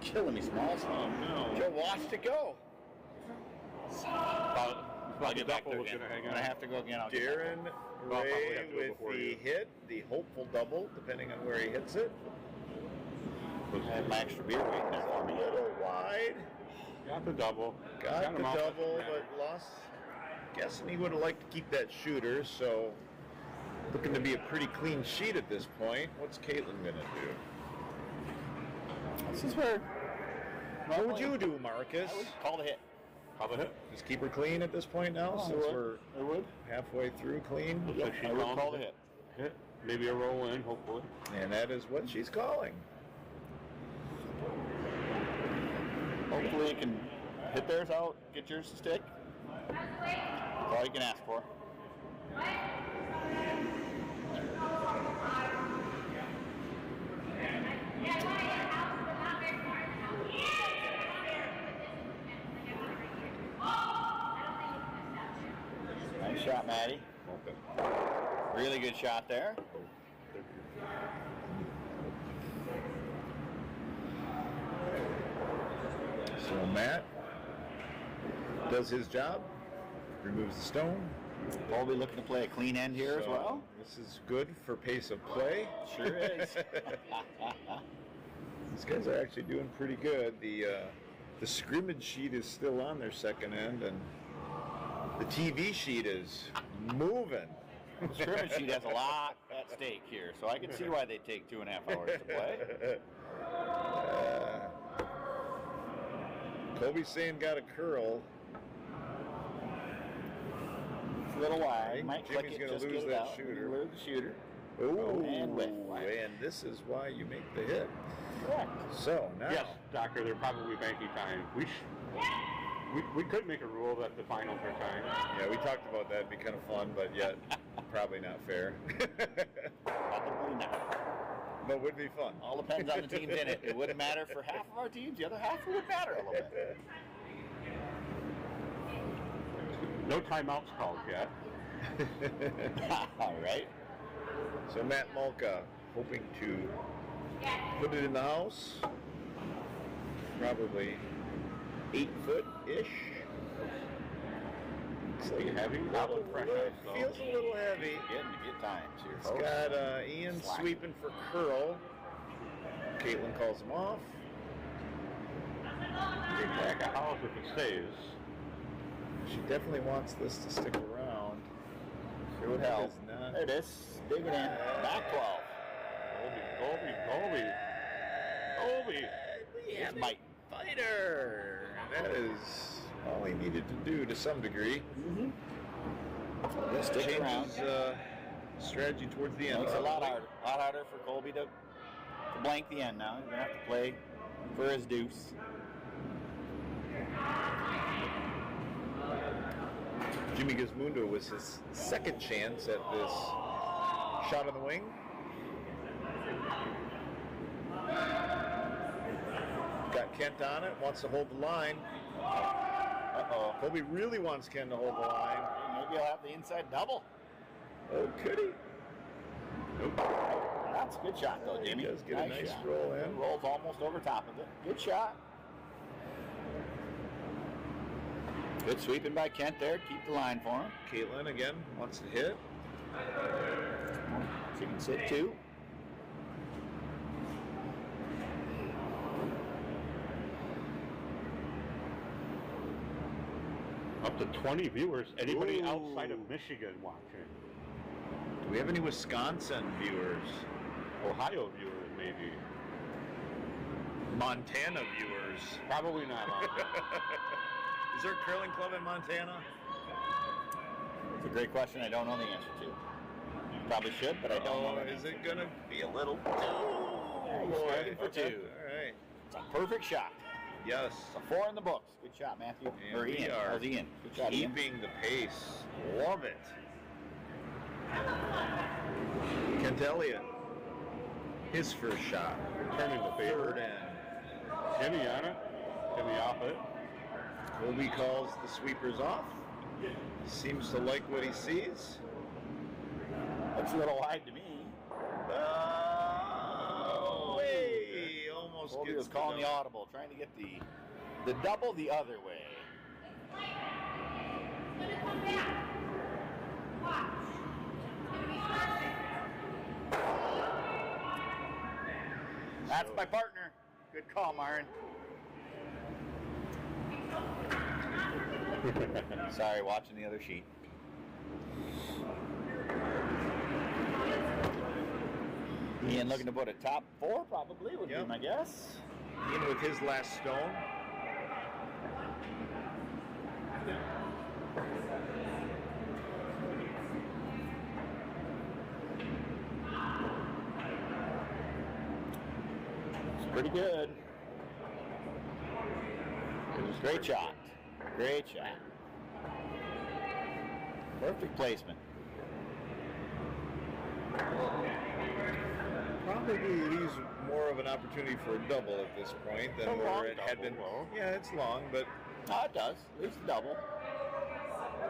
killing me, Smalls. Oh, no. Joe watched it go. I'll get back there Double was again. gonna hang When I out. have to go again, I'll get Darren Well, I'll probably Ray have to go with before the you. hit, the hopeful double, depending on where he hits it. back. I have my extra beer waiting there for A me. little wide. Got the double. Got him the off. double, but lost. Guessing he would have liked to keep that shooter, so looking to be a pretty clean sheet at this point. What's Caitlin gonna do? This is where. What would you do, Marcus? I would call the hit. How the hit? Just keep her clean at this point now, Oh, I since would. we're I would. halfway through clean. Looks like she I would found call the hit. Hit. Maybe a roll in, hopefully. And that is what she's calling. Hopefully it can hit theirs out, get yours to stick. That's all you can ask for. Nice shot, Maddie. Okay. Really good shot there. So Matt does his job, removes the stone. Colby looking to play a clean end here as So well. This is good for pace of play. Sure is. These guys are actually doing pretty good. The scrimmage sheet is still on their second end, and the TV sheet is moving. The scrimmage sheet has a lot at stake here, so I can see why they take 2.5 hours to play. Kobe's saying got a curl. It's a little wide. Might click Jimmy's it, gonna just lose get it that out. shooter. Lose the shooter. Ooh, and whiff. and this is why you make the hit. Correct. So now, Yes, Doctor, they're probably banking time. We could make a rule that the finals are timed. yeah, we talked about that. It'd be kind of fun, but yet probably not fair. Probably not. But would be fun. All depends on the teams in it. It wouldn't matter for half of our teams. The other half it would matter a little bit. No timeouts called yet. All right. So Matt Malka hoping to put it in the house. Probably 8 foot-ish. Looks like Heavy, probably fresh ice, though. feels a little heavy. Getting to good times here, It's folks. got Ian Slack. sweeping for curl. Caitlin calls him off. Big back of house if it stays. She definitely wants this to stick around. Sure would help. It is not. There it is. Dig it in. Back 12. Colby. It's biting. Fighter. That is all he needed to do to some degree. Just stick around. Changes strategy towards the end. Makes it a lot harder for Colby to blank the end now. He's going to have to play for his deuce. Jimmy Gizmundo was his second chance at this shot on the wing. Got Kent on it, wants to hold the line. Uh-oh. Colby really wants Ken to hold the line. Maybe he'll have the inside double. Oh, could he? Nope. That's a good shot, though, Jimmy. He does get a nice shot. roll in. Rolls almost over top of it. Good shot. Good sweeping by Kent there. Keep the line for him. Caitlin again wants to hit. She can sit too. Up to 20 viewers. Anybody Ooh. outside of Michigan watching? Do we have any Wisconsin viewers? Ohio viewers, maybe. Montana viewers? Probably not. Is there a curling club in Montana? It's a great question I don't know the answer to. Probably should, but I don't know. Is it going to be a little too? He's starting for two. All right. It's a perfect shot. Yes. It's a 4 in the books. Good shot, Matthew. And Or we Ian. are That was Ian. Good shot, Ian. keeping the pace. Love it. Kent Elliott. His first shot. Returning the favor. Third in. Jimmy on it. Jimmy off it. Colby calls the sweepers off. Seems to like what he sees. Looks a little wide to me. Oh, way! Almost Colby gets was calling the audible, trying to get the double the other way. It's gonna come back. Watch. It's gonna be perfect. That's my partner. Good call, Myron. Sorry, watching the other sheet. Ian looking to put a top 4 probably would be my guess. In with his last stone. It's pretty good. Great shot. Great shot. Perfect placement. Probably leaves more of an opportunity for a double at this point than A long where it had been. double, though. Yeah, it's long, but Oh, it does. Leaves the double.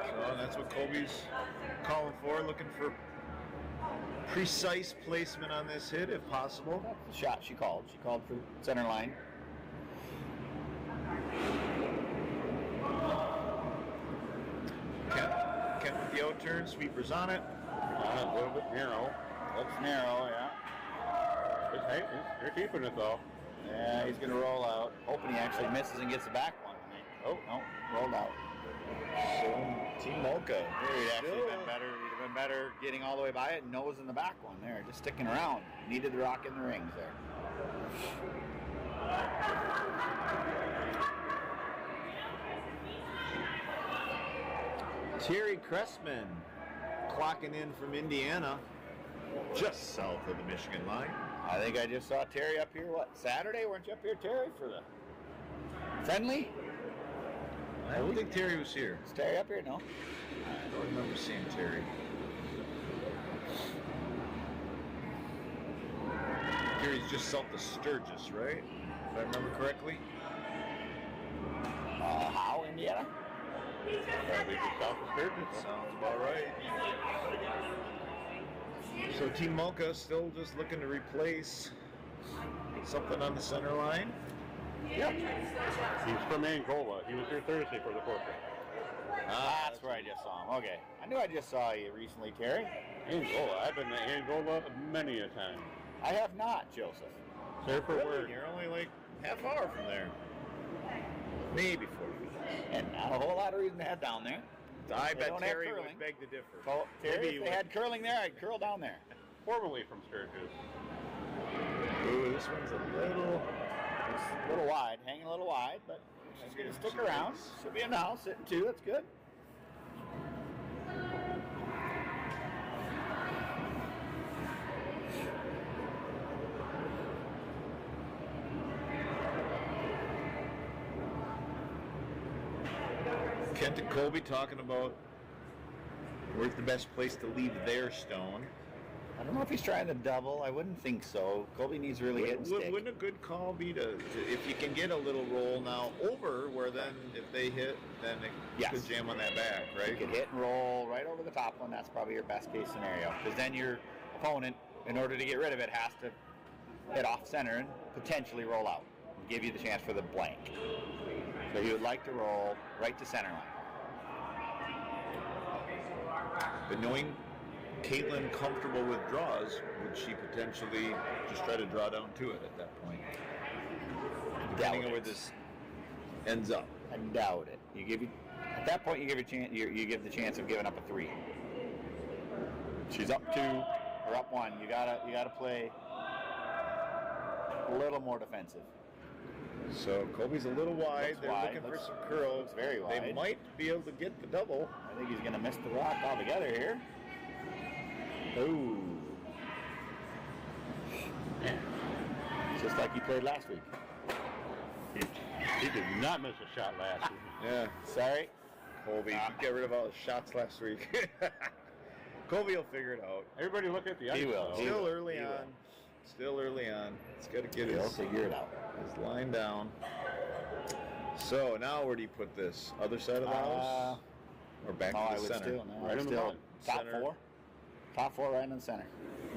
so that's what Colby's calling for, looking for precise placement on this hit if possible. That's the shot she called. She called for center line. Kent with the out-turn, sweepers on it. A little bit narrow. Looks narrow, yeah. They're keeping it though. Yeah, he's going to roll out. Hoping he actually misses and gets the back one. Oh, no, rolled out. So, Team Malka. There he'd actually been better. He'd have been better getting all the way by it and nose in the back one there. Just sticking around. Needed the rock in the rings there. Terry Cressman clocking in from Indiana, just south of the Michigan line. I think I just saw Terry up here, Saturday? Weren't you up here, Terry, for the friendly? I don't think Terry was here. Is Terry up here? No. I don't remember seeing Terry. Terry's just south of Sturgis, right? If I remember correctly. How, Indiana? Probably just south of Sturgis. Sounds about right. So Team Mocha still just looking to replace something on the center line. Yep. He's from Angola. He was here Thursday for the portrait. That's where I just saw him. Okay. I knew I just saw you recently, Terry. Angola. I've been to Angola many a time. I have not, Joseph. There for Really? work. You're only like half hour from there. Maybe 40 minutes. And not a whole lot of reason to head down there. I They bet don't have Terry curling. would beg to differ. So, Terry, Maybe if you they would. had curling there, I'd curl down there. Formerly from Sturgis. Ooh, this one's a little. It's a little wide, hanging a little wide, but she's going to stick around. She'll be in the house sitting two. That's good. Kent and Colby talking about where's the best place to leave their stone. I don't know if he's trying to double. I wouldn't think so. Colby needs to really hit and stick. Wouldn't a good call be to if you can get a little roll now over where then if they hit, then it Yes. could jam on that back, You right? could hit and roll right over the top one. That's probably your best case scenario. Because then your opponent, in order to get rid of it, has to hit off center and potentially roll out and give you the chance for the blank. So he would like to roll right to center line. But knowing Caitlin comfortable with draws, would she potentially just try to draw down to it at that point? Depending on where this ends up. I doubt it. At that point you give the chance of giving up a 3. She's up 2 or up 1. You gotta play a little more defensive. So Colby's a little wide. Looks They're wide. looking for Looks- some curl. looks very They wide. might be able to get the double. I think he's gonna miss the rock altogether here. Ooh. Just like he played last week. He did not miss a shot last week. Yeah, Sorry. Colby, you get rid of all the shots last week. Colby will figure it out. Everybody look at the ice. He will. though. He Still will. early He on. will. Still early on. He's got to get He'll his figure it out. line down. So now where do you put this? Other side of the house? Or back No, to I the would center? still. No, Right I'd in the still middle. top Center. 4. Top 4 right in the center.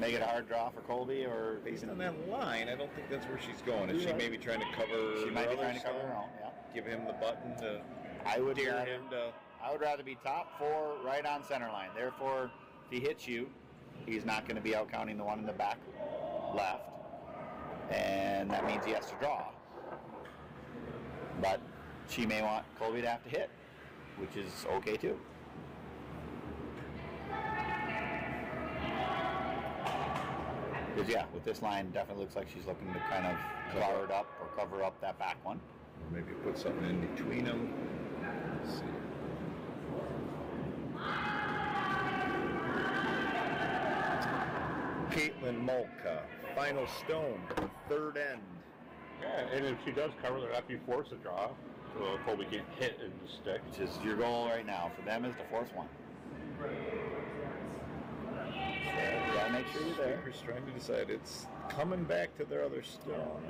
Make it a hard draw for Colby, or Based even on that line, I don't think that's where she's going. Is she You're right. maybe trying to cover she might her be other trying to cover stone? her own. Yeah. Give him the button to I would steer rather, him to... I would rather be top 4 right on center line. Therefore, if he hits you, he's not going to be out counting the one in the back left, and that means he has to draw. But she may want Colby to have to hit, which is okay too. Because yeah, with this line, definitely looks like she's looking to kind of cover it up or cover up that back one. Or maybe put something in between them. Let's see. Caitlin Molka, final stone, third end. Yeah, and if she does cover it up, you force a draw. So Colby can't hit and just stick. Which is your goal right now for them is to force one. So you gotta make sure you're there. Speaker's trying to decide. It's coming back to their other stone.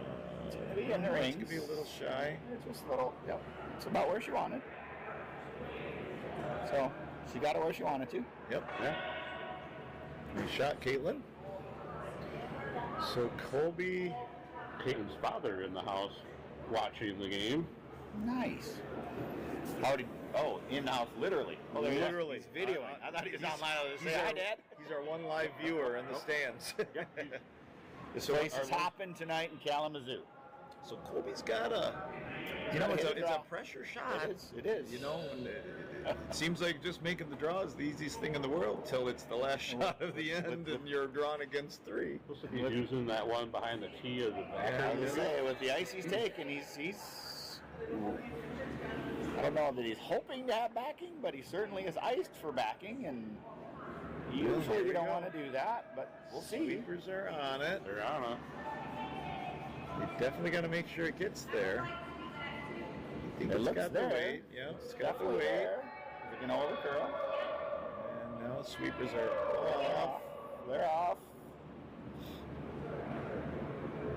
It's gonna be in the It's rings. gonna be a little shy. It's just a little. Yep. It's about where she wanted. So she got it where she wanted to. Yep. Yeah. We shot Caitlin. So Colby. Peyton's father in the house watching the game. Nice. How did? Oh, in the house, literally. Oh, there he is. Literally. He's videoing. I thought he was online. I was He's saying, our- "Hi, Dad." He's our one live viewer in the stands. This So place our is one- hopping tonight in Kalamazoo. So Colby's got a, you know, Gotta it's hit a, it it's a draw. pressure shot. It is. You know, and it seems like just making the draw is the easiest thing in the world till it's the last shot of the end and you're drawn against 3. Looks like he's using that one behind the tee of the back. I was gonna say, with the ice he's taking, he's. I don't know that he's hoping to have backing, but he certainly is iced for backing, and usually we don't want to do that, but we'll see. Sweepers are on it. They're on it. You definitely got to make sure it gets there. You think It it's looks got there. the weight? Yeah, it's got the Definitely weight. there. If we can hold the curl. And now sweepers are off. They're off.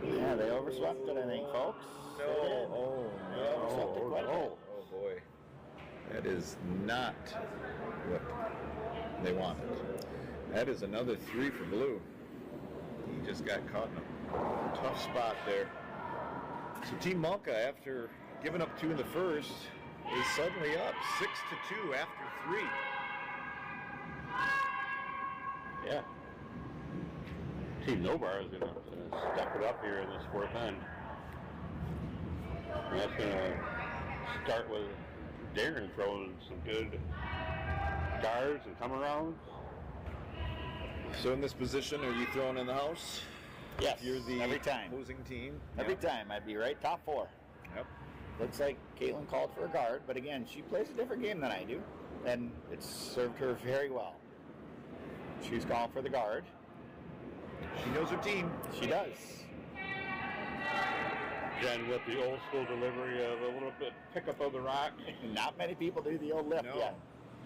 Yeah, they overswept it, I think, folks. No. Oh, They overswept it quite a bit. Oh boy. That is not what they wanted. That is another 3 for Blue. He just got caught in a tough spot there. So Team Malka, after giving up 2 in the first, is suddenly up 6-2 after 3. Yeah. Team Nobar is going to step it up here in this fourth end. And that's going to start with Darren throwing some good guards and come arounds. So in this position, are you throwing in the house? Yes, You're the every time. opposing team? Every Yep. time, I'd be right top 4. Yep. Looks like Caitlin called for a guard, but again, she plays a different game than I do, and it's served her very well. She's calling for the guard. She knows her team. She does. Again, with the old school delivery of a little bit pick up of the rock. Not many people do the old lift No. yet.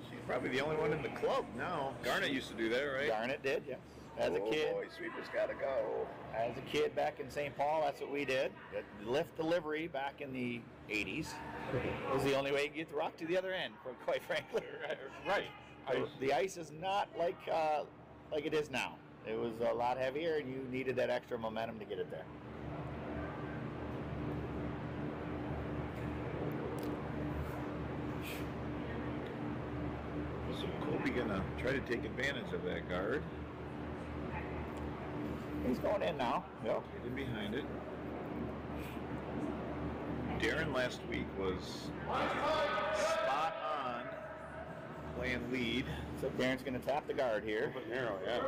She's probably the only one in the club now. Garnet used to do that, right? Garnet did, yes. As a kid. Boy, sweeper's got to go. As a kid back in St. Paul, that's what we did. The lift delivery back in the 80s was the only way you could get the rock to the other end, quite frankly. Right. The ice is not like it is now. It was a lot heavier, and you needed that extra momentum to get it there. So Colby gonna try to take advantage of that guard. He's going in now. Yep. Get in behind it. Darren last week was spot on playing lead. So Darren's going to tap the guard here. A little bit narrow, yeah.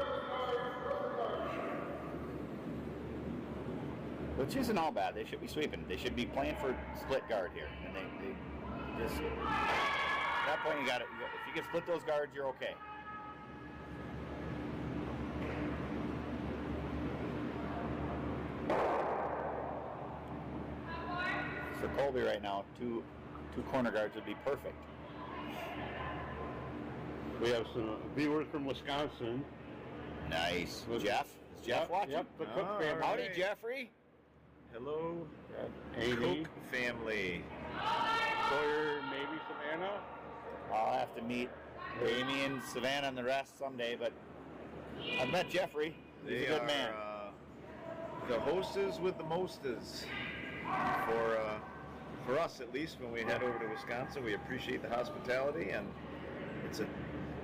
Which isn't all bad. They should be sweeping. They should be playing for split guard here. And they just, at that point, you got it. If you can split those guards, you're okay. For Colby right now, two corner guards would be perfect. We have some viewers from Wisconsin. Nice. Jeff? Is Jeff watching? Yep, the Cook Oh, family. Howdy, right. Jeffrey. Hello, Amy, Cook family. Sawyer, maybe Savannah. I'll have to meet Amy and Savannah and the rest someday, but I've met Jeffrey. He's a good man. The hostess with the mostest. For us, at least, when we head over to Wisconsin, we appreciate the hospitality, and it's a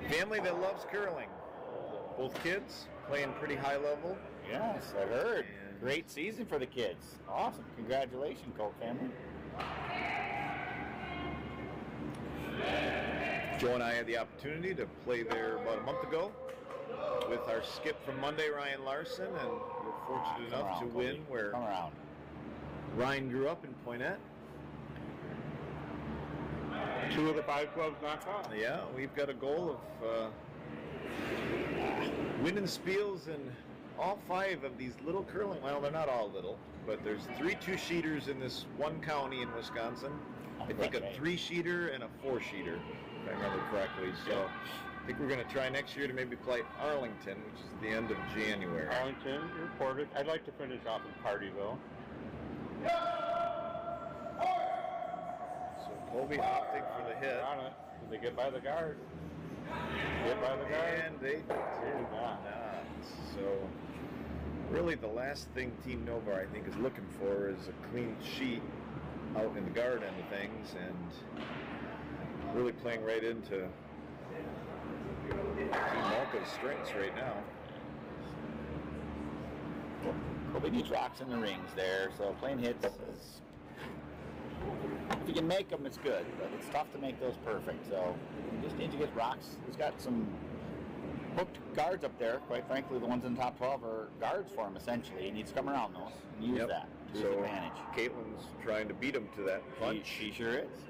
family that loves curling. Both kids playing pretty high level. Yes, I heard. And Great season for the kids. Awesome. Congratulations, Colt family. Joe and I had the opportunity to play there about a month ago with our skip from Monday, Ryan Larson, and we're fortunate Come enough around, to Colby. win where Come around. Ryan grew up in Poinette. 2 of the 5 clubs knocked off. Yeah, we've got a goal of winning spiels in all 5 of these little curling. Well, they're not all little, but there's 3 2-sheeters in this one county in Wisconsin. I think a 3-sheeter and a 4-sheeter, if I remember correctly. So I think we're going to try next year to maybe play Arlington, which is the end of January. Arlington, you're reported. I'd like to finish off in Partyville. So Colby opting for the hit. On it. Did they get by the guard? Get by the guard? And they did not. So really the last thing Team Novar, I think, is looking for is a clean sheet out in the guard end of things, and really playing right into Team Malka's strengths right now. Colby needs rocks in the rings there, so playing hits is, if you can make them, it's good, but it's tough to make those perfect. So you just need to get rocks. He's got some hooked guards up there. Quite frankly, the ones in the top 12 are guards for him, essentially. He needs to come around those and use that to his advantage. Caitlin's trying to beat him to that punch. She sure is.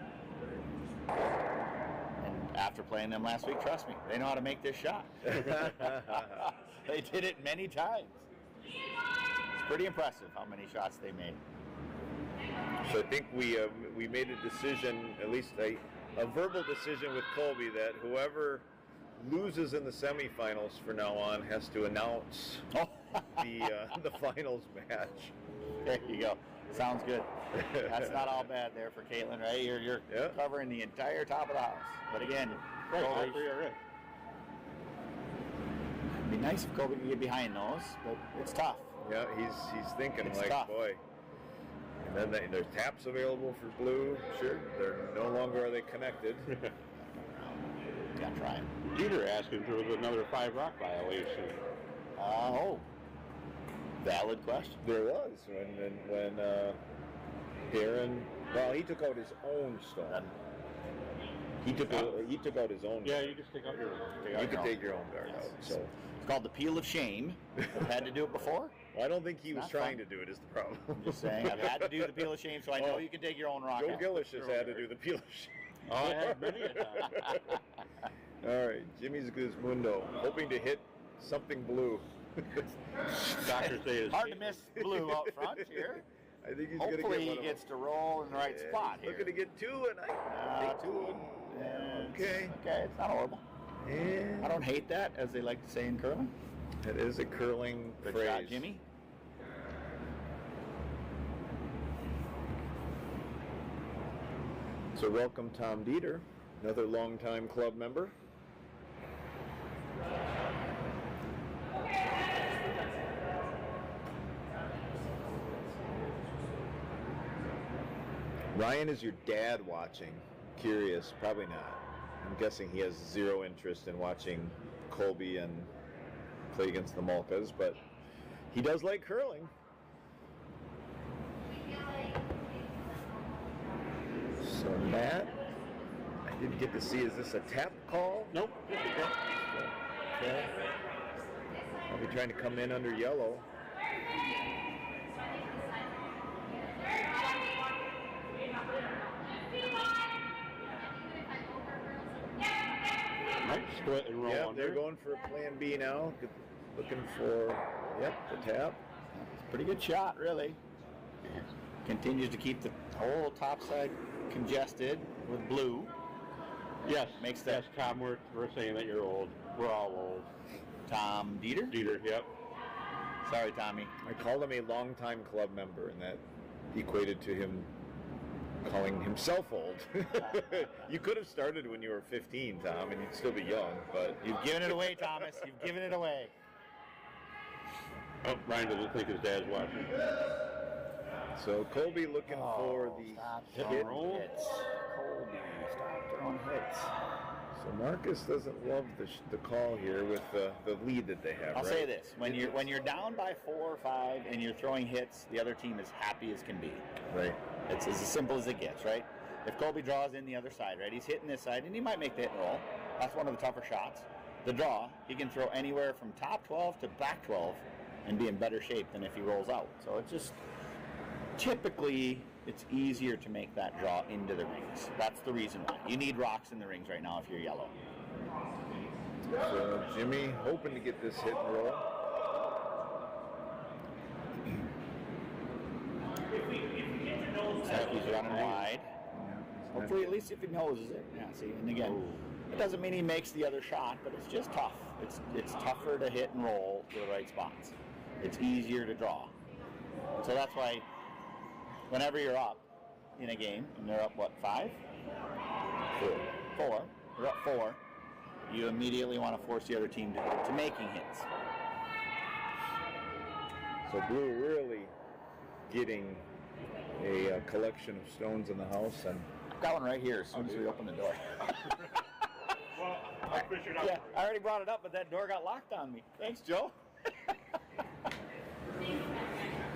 And after playing them last week, trust me, they know how to make this shot. They did it many times. It's pretty impressive how many shots they made. So I think we made a decision, at least a verbal decision with Colby, that whoever loses in the semifinals from now on has to announce the finals match. There you go. Sounds good. That's not all bad there for Caitlin, right? You're covering the entire top of the house. But again, Right, all Colby, 3 are in. nice if Colby can get behind those, but it's tough. Yeah, he's thinking It's like, tough. boy. And then there's taps available for blue. Sure, they're no longer are they connected. Gotta try it. Dieter asked if there was another 5 rock violation. Valid question. There was when Darren. Well, he took out his own stone. He took out his own. Yeah, you just take out your. You can take your own dart out. So it's called the peel of shame. I've had to do it before. Well, I don't think he was Not trying fun. to do it. Is the problem? I'm just saying, I've had to do the peel of shame, so I know you can take your own rock Joe out. Gillish has had to do the peel of shame. Oh, I have many a time. All right, Jimmy's Gizmundo, hoping to hit something blue. Doctors say it's Hard to miss blue out front here. I think he's Hopefully gonna get he one of gets them. to roll in the right spot He's here. looking to get 2, and I take 2. Okay. Okay, it's not horrible. And I don't hate that, as they like to say in curling. that is a curling Good phrase. shot, Jimmy. So welcome Tom Dieter, another longtime club member. Ryan, is your dad watching? Curious, probably not. I'm guessing he has zero interest in watching Colby and play against the Malkas, but he does like curling. So Matt, I didn't get to see, is this a tap call? Nope. Okay. I'll be trying to come in under yellow. Might split and roll Yeah, under. they're going for plan B now. Looking for, the tap. Pretty good shot, really. Continues to keep the whole top side congested with blue. Yes. Makes that- Yes, Tom, we're saying that you're old. We're all old. Tom Dieter? Dieter, yep. Sorry, Tommy. I called him a longtime club member, and that equated to him calling himself old. You could have started when you were 15, Tom, and you'd still be young, but You've given it away, Thomas. You've given it away. Oh, Ryan doesn't think his dad's watching. So Colby looking for the Stop hit. throwing hits. Colby, stop throwing hits. So Marcus doesn't love the call here with the lead that they have. I'll right? say this: when you're down by 4 or 5 and you're throwing hits, the other team is happy as can be. Right. It's as simple as it gets, right? If Colby draws in the other side, right, he's hitting this side, and he might make the hit and roll. That's one of the tougher shots. The draw, he can throw anywhere from top 12 to back 12 and be in better shape than if he rolls out. So it's just typically it's easier to make that draw into the rings. That's the reason why. You need rocks in the rings right now if you're yellow. So Jimmy hoping to get this hit and roll. So he's running wide. Hopefully, at least if he noses it. Yeah, see, and again, it doesn't mean he makes the other shot, but it's just tough. It's tougher to hit and roll to the right spots. It's easier to draw. So that's why whenever you're up in a game, and they're up, what, 5? 4. You're up 4. You immediately want to force the other team to making hits. So Blue really getting a collection of stones in the house, and I've got one right here as soon as we open the door. Well, I figured out. Yeah, I already brought it up, but that door got locked on me. Thanks, Joe.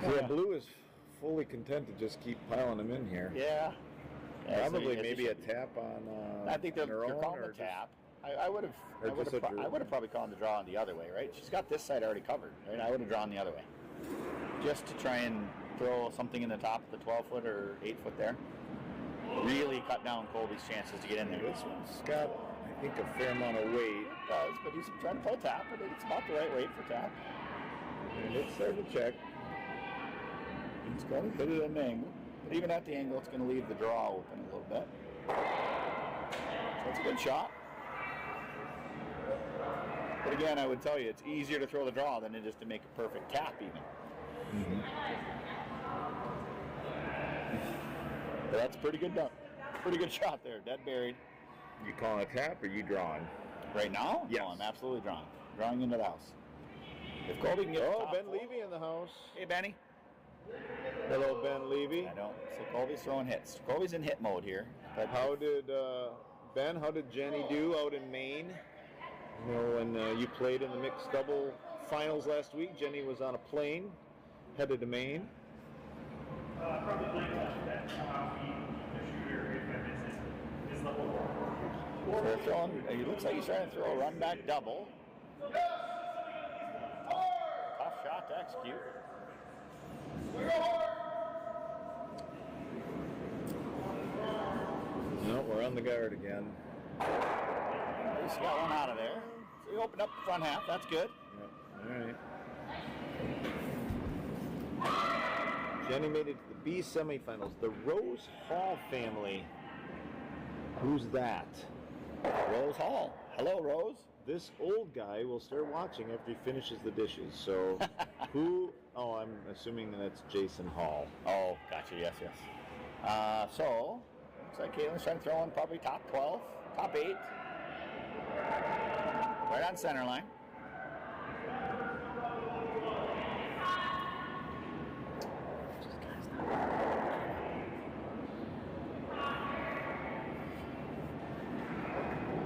yeah, Blue is fully content to just keep piling them in here. Yeah. Probably so maybe a tap on. I think they're on her own, calling or the just- tap. I would just a drew. have probably called the draw on the other way, right? She's got this side already covered, right? I would have drawn the other way, just to try and throw something in the top of the 12-foot or 8-foot there. Really cut down Colby's chances to get in there. This one's got, I think, a fair amount of weight. It does, but he's trying to play tap, but it's about the right weight for tap. And it's there to check. He's going to hit it at an angle, but even at the angle, it's going to leave the draw open a little bit. So it's a good shot. But again, I would tell you, it's easier to throw the draw than it is to make a perfect tap even. Mm-hmm. But that's pretty good done. Pretty good shot there, dead buried. You calling a tap or you drawing? Right now? Yes. No, I'm absolutely drawing. Drawing into the house. If Colby can get the top Ben four. Levy in the house. Hey, Benny. Hello, Ben Levy. I don't. So Colby's throwing hits. Colby's in hit mode here. But How did Ben? How did Jenny do out in Maine? You know, when you played in the mixed double finals last week, Jenny was on a plane headed to Maine. Probably that the shooter, if I miss it, is level 4. so they're throwing. It looks like he's trying to throw a run back double. Tough shot to execute. No, we're on the guard again. At least he got one out of there. So he opened up the front half. That's good. Yep. All right. Jenny made it to the B semifinals. The Rose Hall family. Who's that? Rose Hall. Hello, Rose. This old guy will start watching after he finishes the dishes. So, who? Oh, I'm assuming that's Jason Hall. Oh, gotcha. Yes, yes. So, looks like Caitlin's trying to throw in probably top 12, top 8. Right on center line.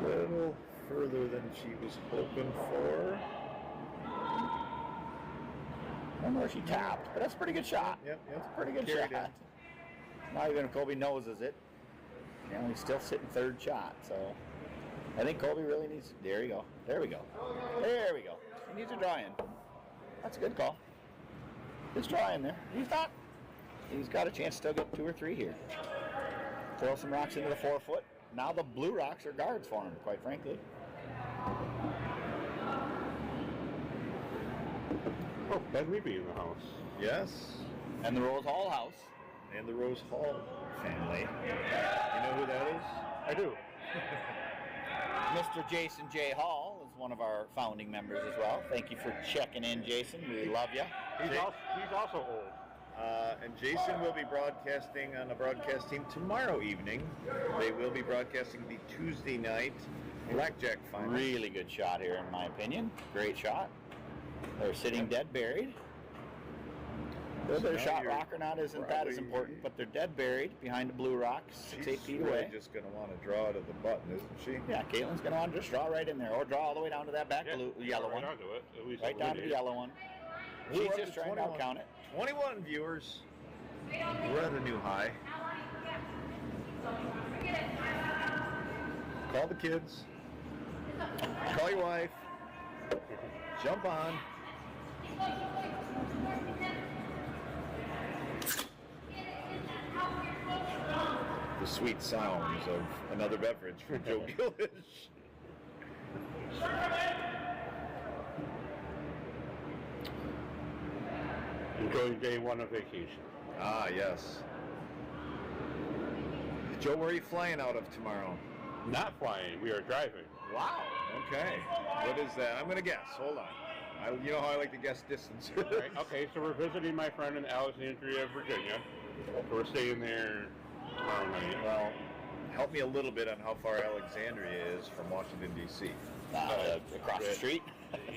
A little further than she was hoping for. I don't know where she tapped, but that's a pretty good shot. Yep. That's a pretty good Carried shot. Not even if Colby noses it. You know, he's still sitting third shot, so I think Colby really needs. There you go. There we go. There we go. He needs a draw in. That's a good call. Good draw in there. He's got a chance to still get 2 or 3 here. Throw some rocks into the 4-foot. Now the blue rocks are guards for him, quite frankly. Oh, Ben Levy in the house. Yes. And the Rose Hall house. And the Rose Hall family. You know who that is? I do. Mr. Jason J. Hall is one of our founding members as well. Thank you for checking in, Jason. We love you. He's also old. And Jason will be broadcasting on the broadcast team tomorrow evening. They will be broadcasting the Tuesday night blackjack final. Really good shot here, in my opinion. Great shot. They're sitting dead buried. Their shot rock or not isn't that as important, but they're dead buried behind the blue rocks, 6-8 feet away. She's just going to want to draw to the button, isn't she? Yeah, Caitlin's going to want to just draw right in there, or draw all the way down to that back blue, yellow right one. onto it, at least Right down to the yellow one. We're She's up just to trying to count it. 21 viewers. We're at a new high. Call the kids. Call your wife. Jump on. The sweet sounds of another beverage from Joe Gillish. Enjoying day 1 of vacation. Ah, yes. Joe, where are you flying out of tomorrow? Not flying, we are driving. Wow. Okay. What is that? I'm going to guess. Hold on. You know how I like to guess distance. Right, okay, so we're visiting my friend in Alexandria, Virginia. So we're staying there tomorrow night. Well, help me a little bit on how far Alexandria is from Washington, D.C. Across the street.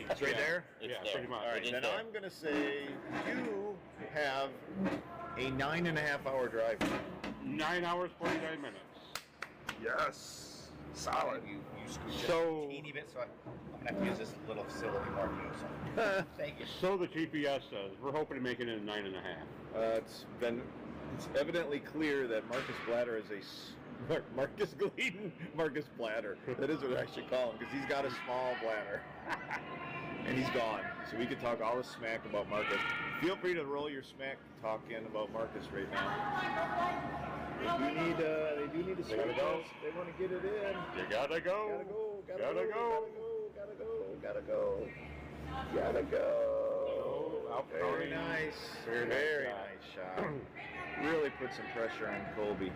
It's right there? Yeah, there. pretty much. All right, is then there. I'm going to say you have a 9.5-hour drive. 9 hours, 49 minutes. Yes. Solid. You scoot So- just a teeny bit, so I'm going to have to use this little facility more than you. So. Thank you. So the GPS says we're hoping to make it in 9.5. It's evidently clear that Marcus Blatter is Marcus Gleason, Marcus Blatter. That is what I should call him, because he's got a small bladder. And he's gone. So we could talk all the smack about Marcus. Feel free to roll your smack talk in about Marcus right now. They do need to swing gotta go. us. They want to get it in. You gotta go. Gotta go. Very nice. Very nice shot. Really put some pressure on Colby.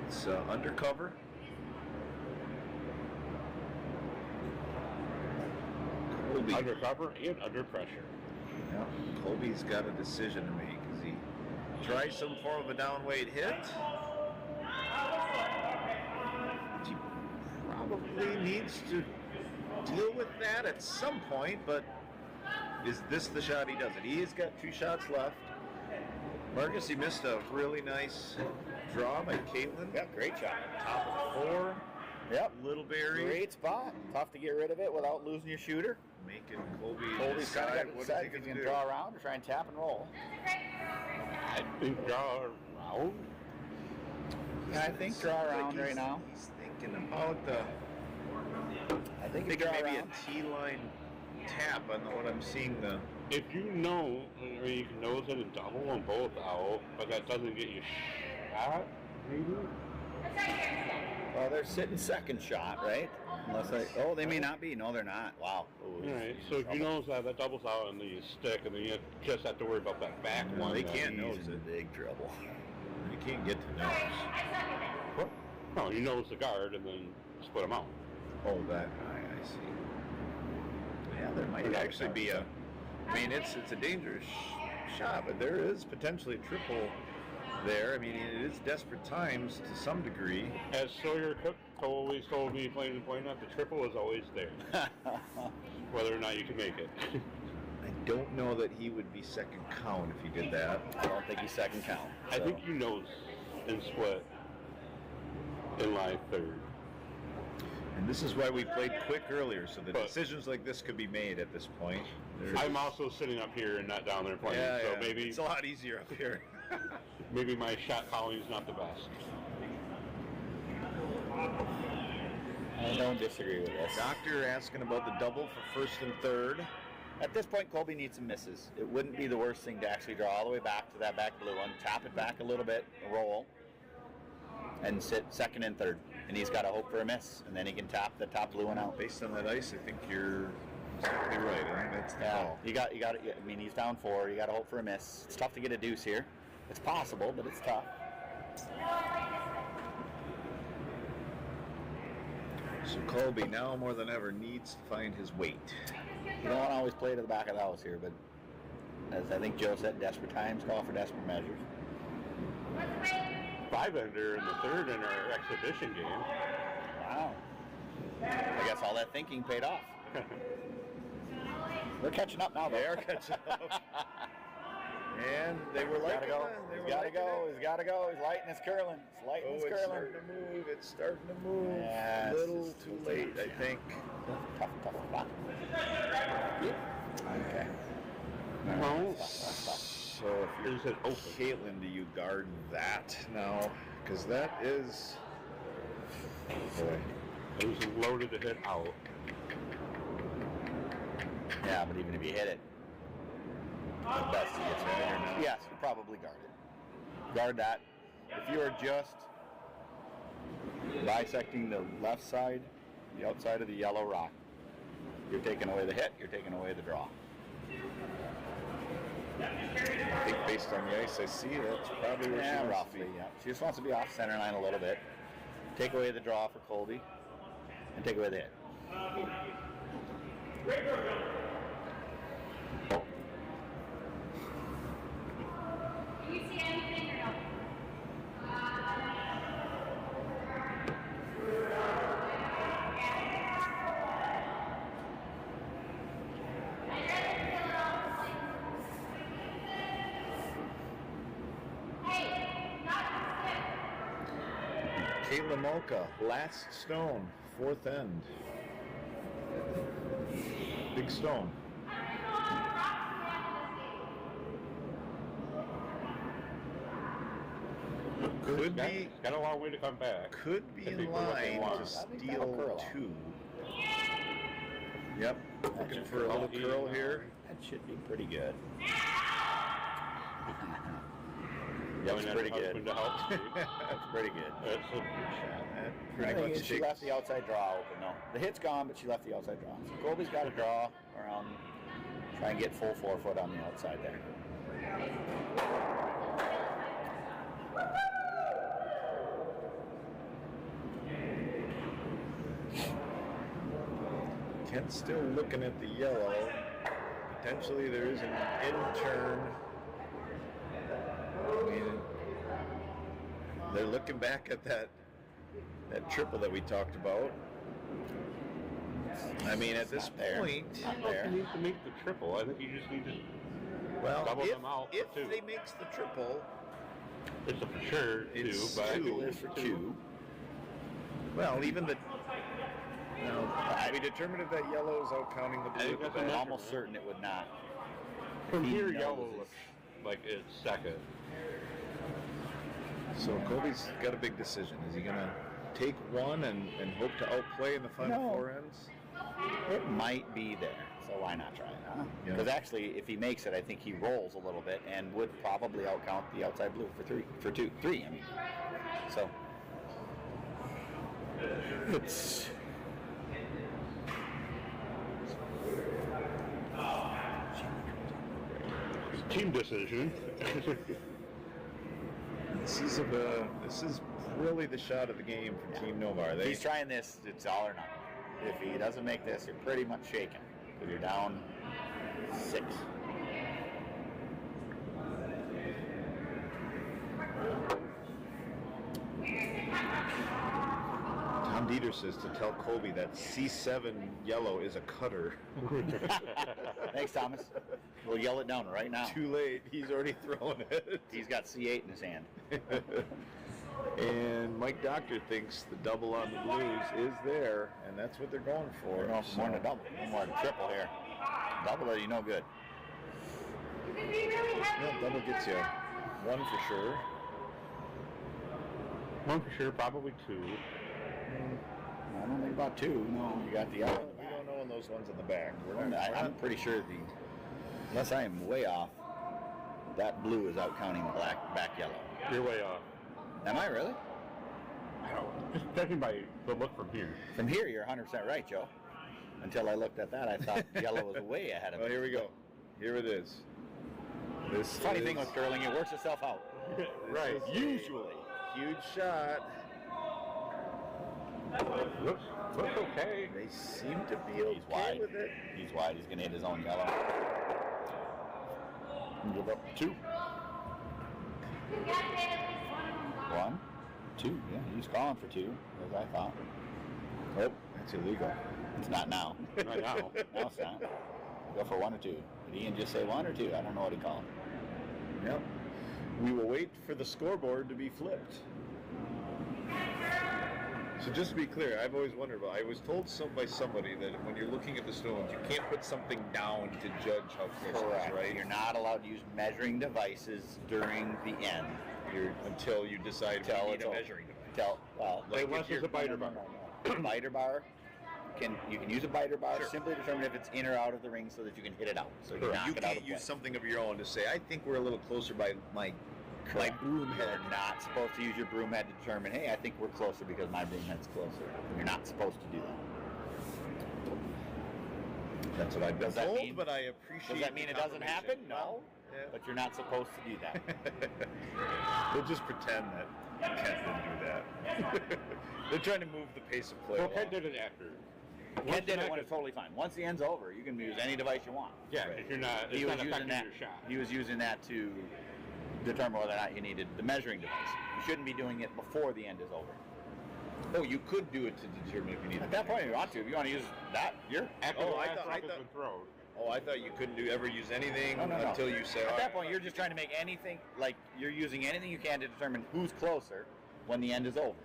It's undercover. Colby. Undercover and under pressure. Yeah, Colby's got a decision to make. Does he try some form of a downweight hit? probably needs to deal with that at some point, but is this the shot he does it? He's got 2 shots left. Marcus, he missed a really nice draw by Caitlin. Yeah, great shot. Top of 4. Yep. Little berry. Great spot. Tough to get rid of it without losing your shooter. Making Colby's Colby's kind of got to what is decide he if he's going going to to draw around or try and tap and roll. I think draw around. Yeah, I think draw around right now. He's thinking about the... I think Thinking draw maybe around. a T-line tap on what I'm seeing the... If you know, I mean, you can nose it and double them both out, but that doesn't get you shot, maybe? Well, they're sitting second shot, right? Oh, they may not be. No, they're not. Wow. Ooh, All right, so if you nose that doubles out and then you stick, and then you just have to worry about that back one. They can't nose He's in it. big trouble. You can't get to nose. What? No, you nose the guard and then split them out. Oh, that I see. Yeah, there might actually be a... I mean, it's a dangerous shot, but there is potentially a triple there. I mean, it is desperate times to some degree. As Sawyer Cook always told me, plain and point out, the triple is always there, whether or not you can make it. I don't know that he would be second count if he did that. I don't think he's second count. I so. think you nose and split in line third. And this is why we played quick earlier, so that But- decisions like this could be made at this point. I'm also sitting up here and not down there playing, Yeah, so yeah. maybe It's a lot easier up here. maybe my shot calling is not the best. I don't disagree with this. Doctor asking about the double for first and third. At this point, Colby needs some misses. It wouldn't be the worst thing to actually draw all the way back to that back blue one, tap it back a little bit, roll, and sit second and third. And he's got to hope for a miss, and then he can tap the top blue one out. Based on that ice, I think you're exactly right. I think that's the Yeah, call. you got. I mean, he's down 4. You got to hope for a miss. It's tough to get a deuce here. It's possible, but it's tough. So Colby now more than ever needs to find his weight. You don't want to always play to the back of the house here, but as I think Joe said, desperate times call for desperate measures. 5-ender in the third in our exhibition game. Wow. I guess all that thinking paid off. They're catching up now, though. They are catching up. And they were like, Gotta go. He's got to go. He's got to go. He's lighting his curling. It's lighting Oh, his it's curling. starting to move. It's starting to move. Yeah, A it's little just too too late, much, I think. Tough spot. Okay. Well, So if you're is it open? Caitlin, do you guard that now? Because that is... Boy. It was loaded to hit out. Yeah, but even if you hit it, the best he gets right or not. Yes, you probably guard it. Guard that. If you are just bisecting the left side, the outside of the yellow rock, you're taking away the hit, you're taking away the draw. I think based on the ice I see, that's probably where she Yeah, wants to roughly, be. yeah. She just wants to be off center line a little bit. Take away the draw for Colby, and take away the hit. Do you see anything or no? Caitlin Molka, last stone, fourth end. Big stone. Could be Got a long way to come back. could be I in think we're looking line long. to I think that'll steal curl out. 2. Yep, looking should for a curl little out. curl here. That should be pretty good. Going That's at pretty the good. husband to help you. That's pretty good. That's a good shot. That I pretty think much she left the outside draw open, though. The hit's gone, but she left the outside draw. So Colby's got to draw around, try and get full 4 foot on the outside there. Kent's still looking at the yellow. Potentially there is an in turn. I mean, they're looking back at that triple that we talked about. I mean, at this Not there. point, Not I don't know if there. you need to make the triple. I think you just need to well, double them out for if two. they makes the triple, It's a for sure It's two, but I two. think Is for two. well, even the. No, we determined if that yellow is out counting the I blue think at the that's a I'm back. almost certain it would not. From He here, knows yellow it's- looks like it's second. So Colby's got a big decision. Is he going to take one and hope to outplay in the final No. four ends? It might be there, so why not try it, huh? Yeah. Because actually, if he makes it, I think he rolls a little bit and would probably outcount the outside blue for three. I mean, so it's Team decision. This is really the shot of the game for Team Novar. he's trying this. It's all or nothing. If he doesn't make this, you're pretty much shaken because you're down 6. Tom Dieter says to tell Colby that C7 yellow is a cutter. Thanks, Thomas. We'll yell it down right now. Too late. He's already thrown it. He's got C8 in his hand. And Mike Doctor thinks the double on the blues is there, and that's what they're going for. We're going for more than a double. No more than a triple here. Double does you no good. Yeah, double gets you one for sure. One for sure, probably two. I don't think about 2. No, you got the We other. don't know on those ones in the back. We're not, I'm pretty sure unless I am way off, that blue is out counting the back yellow. You're way off. Am I really? I don't. Just judging by the look from here. From here, you're 100% right, Joe. Until I looked at that, I thought yellow was way ahead of me. Well, here we go. Here it is. This Funny is, thing with curling, it works itself out. Right. Usually. Huge shot. Looks okay. They seem to be okay He's wide. with it. He's wide. He's going to hit his own yellow. Give up 2. 1, 2. Yeah, he's calling for 2, as I thought. Oh, that's illegal. It's not now. Not now. No, it's not. Go for 1 or 2. Did Ian just say 1 or 2? I don't know what he called. Yep. We will wait for the scoreboard to be flipped. So just to be clear, I've always wondered about. I was told by somebody that when you're looking at the stones, you can't put something down to judge how close it is, right? You're not allowed to use measuring devices during the end. Until you decide if Until you need it's a over. measuring device. Like unless there's a biter bar. Biter bar. You can use a biter bar. Sure. Simply determine if it's in or out of the ring so that you can hit it out. So you knock You it out can't of use play. something of your own to say, I think we're a little closer by my broom head. You're not supposed to use your broom head to determine, hey, I think we're closer because my broom head's closer. You're not supposed to do that. That's what I've been Does that told, mean- but I appreciate Does that mean the it doesn't happen? confirmation. No. Yeah. But you're not supposed to do that. We'll just pretend that Kent didn't do that. They're trying to move the pace of play Well, along. Ken did it after. Ken did it when it's totally fine. Once the end's over, you can use any device you want. Yeah, if you're not, it's He not was using affecting that. your shot. He was using that to determine whether or not you needed the measuring device. You shouldn't be doing it before the end is over. Oh, you could do it to determine if you need At that point, if you want to. If you want to use that, you're After Oh, the I last thought- rock I has thought- been thrown. Oh, I thought you couldn't ever use anything No. until you say. At "All that right, point, you're just trying to make anything, like you're using anything you can to determine who's closer when the end is over.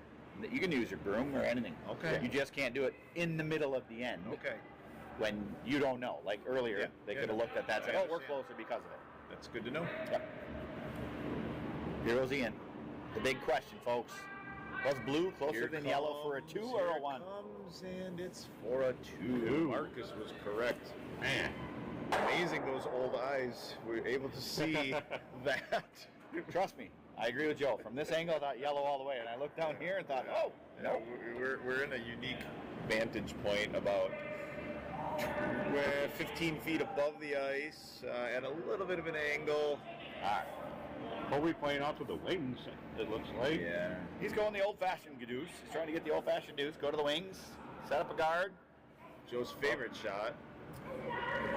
You can use your broom or anything. Okay. You just can't do it in the middle of the end Okay, when you don't know. Like earlier, Yeah, they yeah, could have no. looked at that and said, I oh, we're understand. closer because of it. that's good to know. Yep. Here goes Ian. The big question, folks. Was blue closer Here than yellow for a 2 or here a it 1? comes, and it's for a 2. Two. Marcus was correct. Man. Amazing those old eyes were able to see that. Trust me, I agree with Joe. From this angle, I thought yellow all the way, and I looked down here and thought, oh, Yeah, no. we're in a unique vantage point about 15 feet above the ice at a little bit of an angle. All right. Colby playing out to the wings, it looks like. Yeah. He's going the old-fashioned deuce. He's trying to get the old-fashioned deuce. Go to the wings, set up a guard. Joe's favorite shot.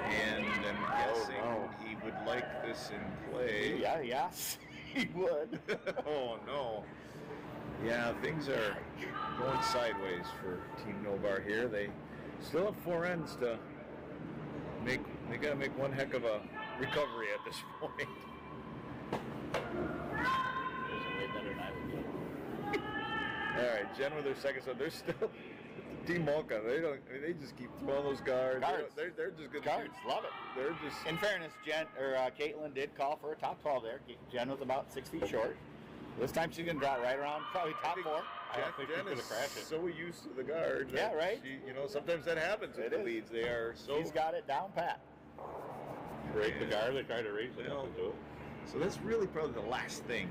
And I'm guessing no. he would like this in play. Yeah, yes, he would. Oh no. Yeah, things are going sideways for Team Novar here. They still have 4 ends to make. They got to make one heck of a recovery at this point. Way better than I would be. All right, Jen with their second, so they're still Team Malka. They don't. I mean, they just keep throwing those guards. They're just good. Guards, love it. They're just. In fairness, Caitlin did call for a top 12 there. Jen was about 6 feet short. This time she's going to drop right around probably top 4. I don't think she's Jen going to crash is it. so used to the guard. Yeah, that right? She, sometimes that happens with It the is. leads. They are so. She's got it down pat. Break the guard, they try to raise it up into it. So that's really probably the last thing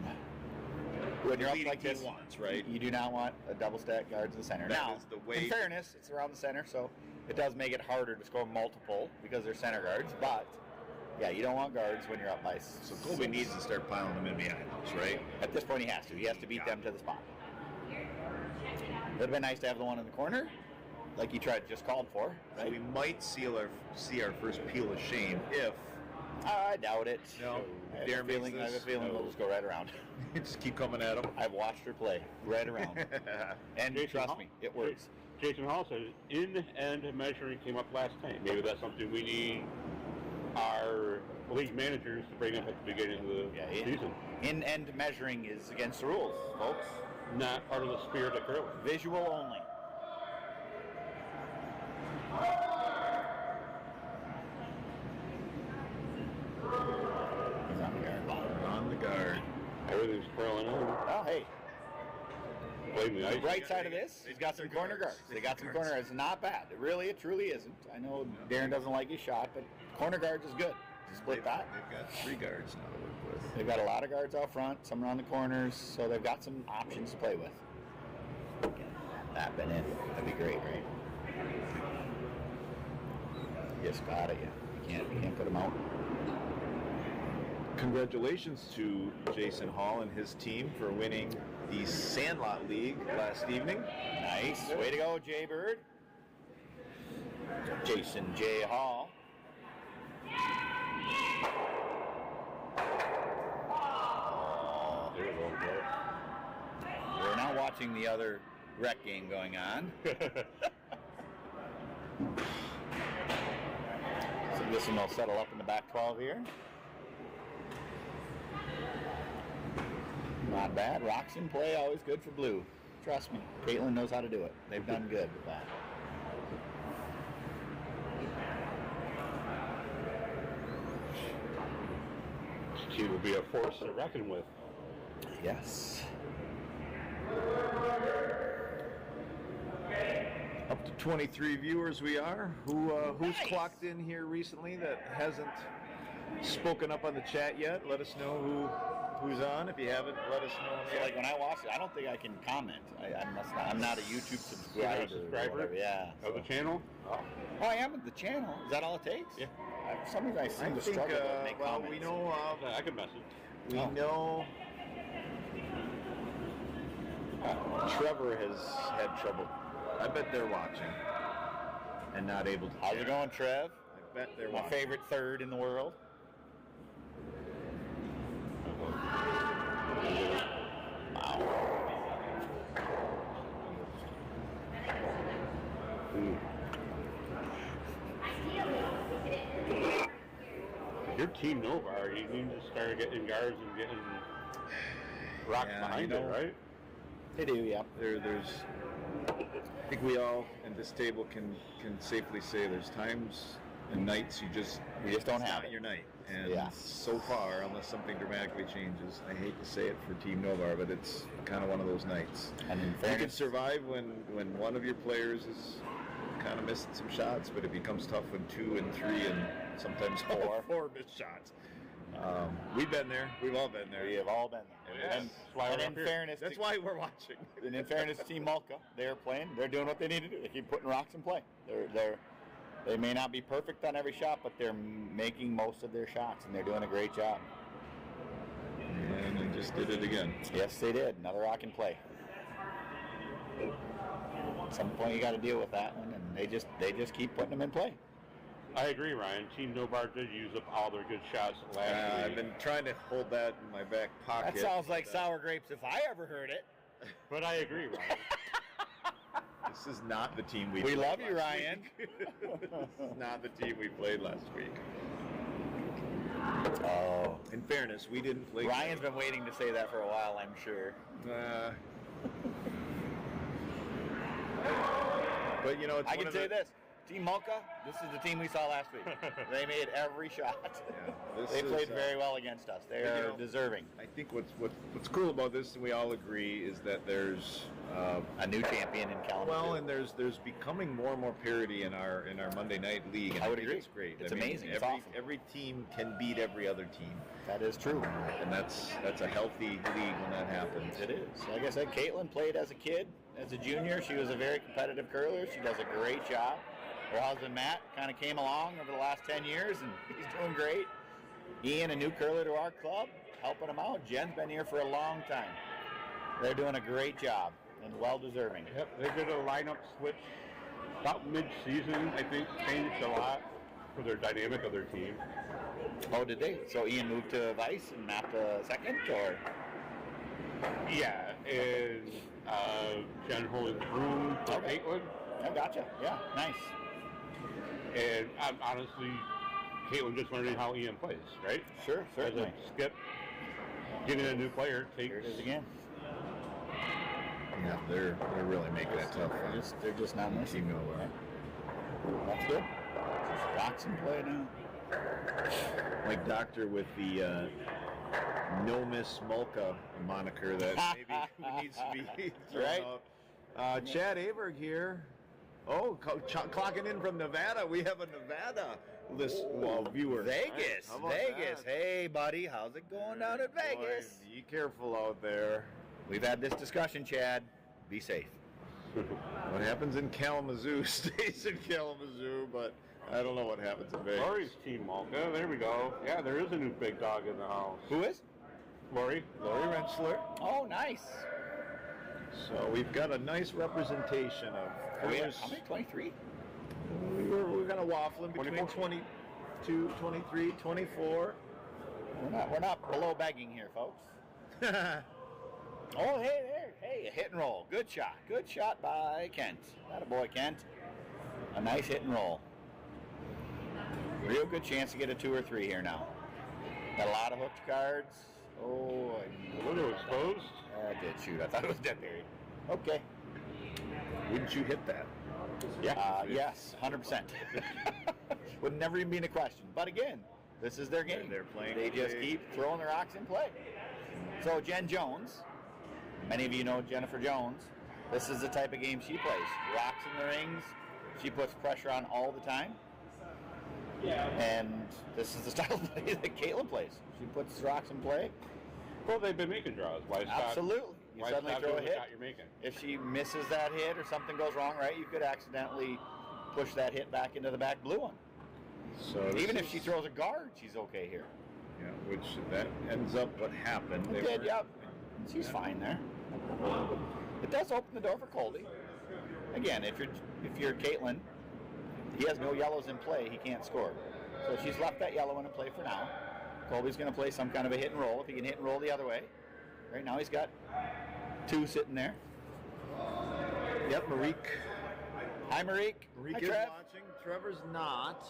When you're up leading like team this, wants, right? You do not want a double stack guards in the center. That Now, is the way- in fairness, it's around the center, so it does make it harder to score multiple because they're center guards. But yeah, you don't want guards when you're up by. So Colby needs to start piling them in behind those, right? At this point, he has to. He has to beat them to the spot. It would have been nice to have the one in the corner, like you just called for. So Right? we might see our first peel of shame if I doubt it. No, I have Darren a feeling makes this. they'll just go right around. just keep coming at them. I've watched her play right around, and Jason trust Hall- me, it works. Jason Hall says in-end measuring came up last time. Maybe that's something we need our league managers to bring up at the beginning of the season. In-end measuring is against the rules, folks. Not part of the spirit of curling. Visual only. He's on the guard. On the guard. Everything's curling out. Oh, hey. Blame the ice. Right side of this, he's got some corner guards. They got some corner guards. It's not bad. It truly isn't. I know Darren doesn't like his shot, but corner guards is good. Split that. They've got 3 guards now to work with. They've got a lot of guards out front, some around the corners, so they've got some options to play with. Get that been in. That'd be great, right? Just got it. Yeah. You can't put them out. Congratulations to Jason Hall and his team for winning the Sandlot League last evening. Nice. Way to go, Jay Bird. Jason J. Hall. There we go. We're now watching the other rec game going on. So this one will settle up in the back 12 here. Not bad. Rocks in play, always good for blue. Trust me, Caitlin knows how to do it. They've done good with that. She will be a force to reckon with. Yes. Up to 23 viewers we are. Who's Nice. clocked in here recently that hasn't spoken up on the chat yet? Let us know who's on. If you haven't, let us know. So like when I watch it, I don't think I can comment. I'm not a YouTube subscriber. Subscriber? Or whatever. Yeah. Of the channel? Oh, I am at the channel. Is that all it takes? Yeah. For some reason I seem to think, struggle to make well, comments. we know I can message. we Oh. know Trevor has had trouble. I bet they're watching and not able to. How's it going, Trev? I bet they're My watching. favorite third in the world. Your team Novar, you need to start getting guards and getting rocks Yeah, behind it, right? They do, yeah. There's. I think we all at this table can safely say there's times and nights you just don't it's have not it. your night. And Yeah. so far, unless something dramatically changes, I hate to say it for Team Novar, but it's kind of one of those nights. And in You can fairness, survive when one of your players is kind of missing some shots, but it becomes tough when 2 and 3 and sometimes all 4 missed shots. We've been there. We've all been there. we have all been there. Yes. And, That's why and we're in up here. fairness, That's why we're watching. and in fairness, to Team Malka, they're playing. They're doing what they need to do. They keep putting rocks in play. They may not be perfect on every shot, but they're making most of their shots, and they're doing a great job. And they just did it again. Yes, they did. Another rock in play. At some point, you got to deal with that one, and they just keep putting them in play. I agree, Ryan. Team Novar did use up all their good shots last I've week. been trying to hold that in my back pocket. That sounds like sour grapes if I ever heard it. But I agree, Ryan. This is not the team we We played love you, last Ryan. week. This is not the team we played last week. Oh. In fairness, we didn't play. Ryan's been waiting to say that for a while, I'm sure. But you know, it's I one can of say the- this. Team Mocha, this is the team we saw last week. They made every shot. Yeah, this They played is, very well against us. They but, you are know, deserving. I think what's cool about this, and we all agree, is that there's A new champion in Kalamazoo. well, and there's becoming more and more parity in our Monday night league, and I would think agree. it's great. It's I mean, amazing. It's Every awesome. every team can beat every other team, That is true. and that's a healthy league when that happens. It is. Like I said, Caitlin played as a kid, as a junior. She was a very competitive curler. She does a great job. Her husband, Matt, kind of came along over the last 10 years, and he's doing great. Ian, a new curler to our club, helping him out. Jen's been here for a long time. They're doing a great job and well-deserving. Yep, they did a lineup switch about mid-season, I think, changed a lot for their dynamic of their team. Oh, did they? So Ian moved to Vice and Matt to second, or? Yeah, and Jen holding the room for Okay. Caitlin. I gotcha. Yeah, nice. And I'm honestly, Caitlin just learning how Ian plays, right? Sure, As certainly. a skip, getting a new player takes. Here it is again. Yeah, they're really making it tough. They're just not missing. Team over. That's good. Just rocks and play now. Like Doctor with the No Miss Mulka moniker that maybe needs to be thrown Right. out. Chad Aberg here. Oh, clocking in from Nevada. We have a Nevada viewer. Vegas, How about Vegas. that? Hey, buddy, how's it going down at Vegas? Boy, be careful out there. We've had this discussion, Chad. Be safe. What happens in Kalamazoo stays in Kalamazoo, but I don't know what happens in Vegas. Lori's team, Malka. There we go. Yeah, there is a new big dog in the house. Who is? Lori. Lori Rensselaer. Oh, nice. So we've got a nice representation of How curlers. many? 23? We're kind of waffling between 24. 22, 23, 24. We're not below begging here, folks. Oh, hey there. Hey, a hit and roll. Good shot. Good shot by Kent. That a boy, Kent. A nice hit and roll. Real good chance to get a 2 or 3 here now. Got a lot of hooked cards. Oh, A little exposed. I did shoot. I thought it was dead buried. Okay. Wouldn't you hit that? Yeah. Yes, 100%. Would never even be in a question. But again, this is their game. They're playing They what just they- keep throwing the rocks in play. So Jen Jones, many of you know Jennifer Jones. This is the type of game she plays. Rocks in the rings. She puts pressure on all the time. And this is the style of play that Caitlin plays. She puts rocks in play. Well, they've been making draws. Why stop? Absolutely. You Why suddenly stop throw a doing the hit. shot you're making? If she misses that hit or something goes wrong, right, you could accidentally push that hit back into the back blue one. So this Even if is- she throws a guard, she's okay here. yeah, which that ends up what happened. It did, yep. She's fine there. It does open the door for Colby. Again, if you're Caitlin, he has no yellows in play, he can't score. So she's left that yellow in play for now. Colby's going to play some kind of a hit and roll if he can hit and roll the other way. Right now he's got 2 sitting there. Yep, Marique. Hi, Marique. Marique Hi, is Trev. watching. Trevor's not.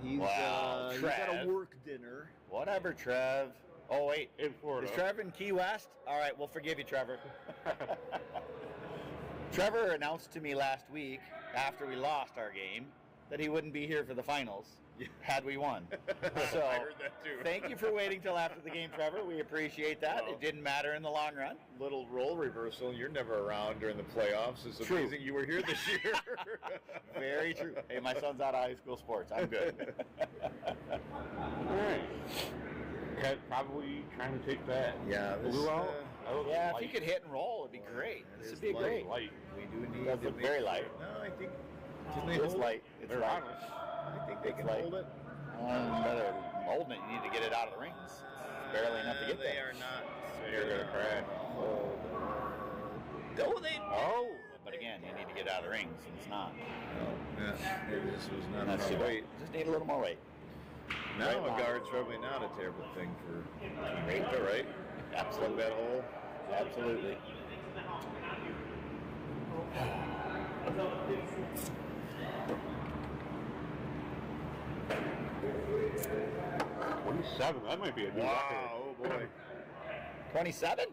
He's, Wow, he's got a Trev. work dinner. Whatever, Trev. Oh, wait. In Florida. Is Trevor in Key West? All right, we'll forgive you, Trevor. Trevor announced to me last week, after we lost our game, that he wouldn't be here for the finals had we won. So, I heard that too. thank you for waiting till after the game, Trevor. We appreciate that. It didn't matter in the long run. Little role reversal. You're never around during the playoffs. It's True. amazing you were here this year. Very true. Hey, my son's out of high school sports. I'm good. All right. Okay, probably trying to take that. Yeah, this, Blue out. That looks Yeah, if light. you could hit and roll, it'd be great. This would be light. great. Light. we do need Does to look make very light. No, I think. Can they It's hold light. it? It's They're light. honest. I think they It's can light. hold it. Better holding it, you need to get it out of the rings. It's barely enough to get They there. are not. You're gonna crash. Oh, they. Oh, but again, you need to get out of the rings, and it's not. Yeah, maybe this was not That's too enough bad. weight. Just need a little more weight. Now Right a line. guard's probably not a terrible thing for teammate, though, right? Plug Absolutely. that hole. Absolutely. That might be a new record. Oh boy. 27?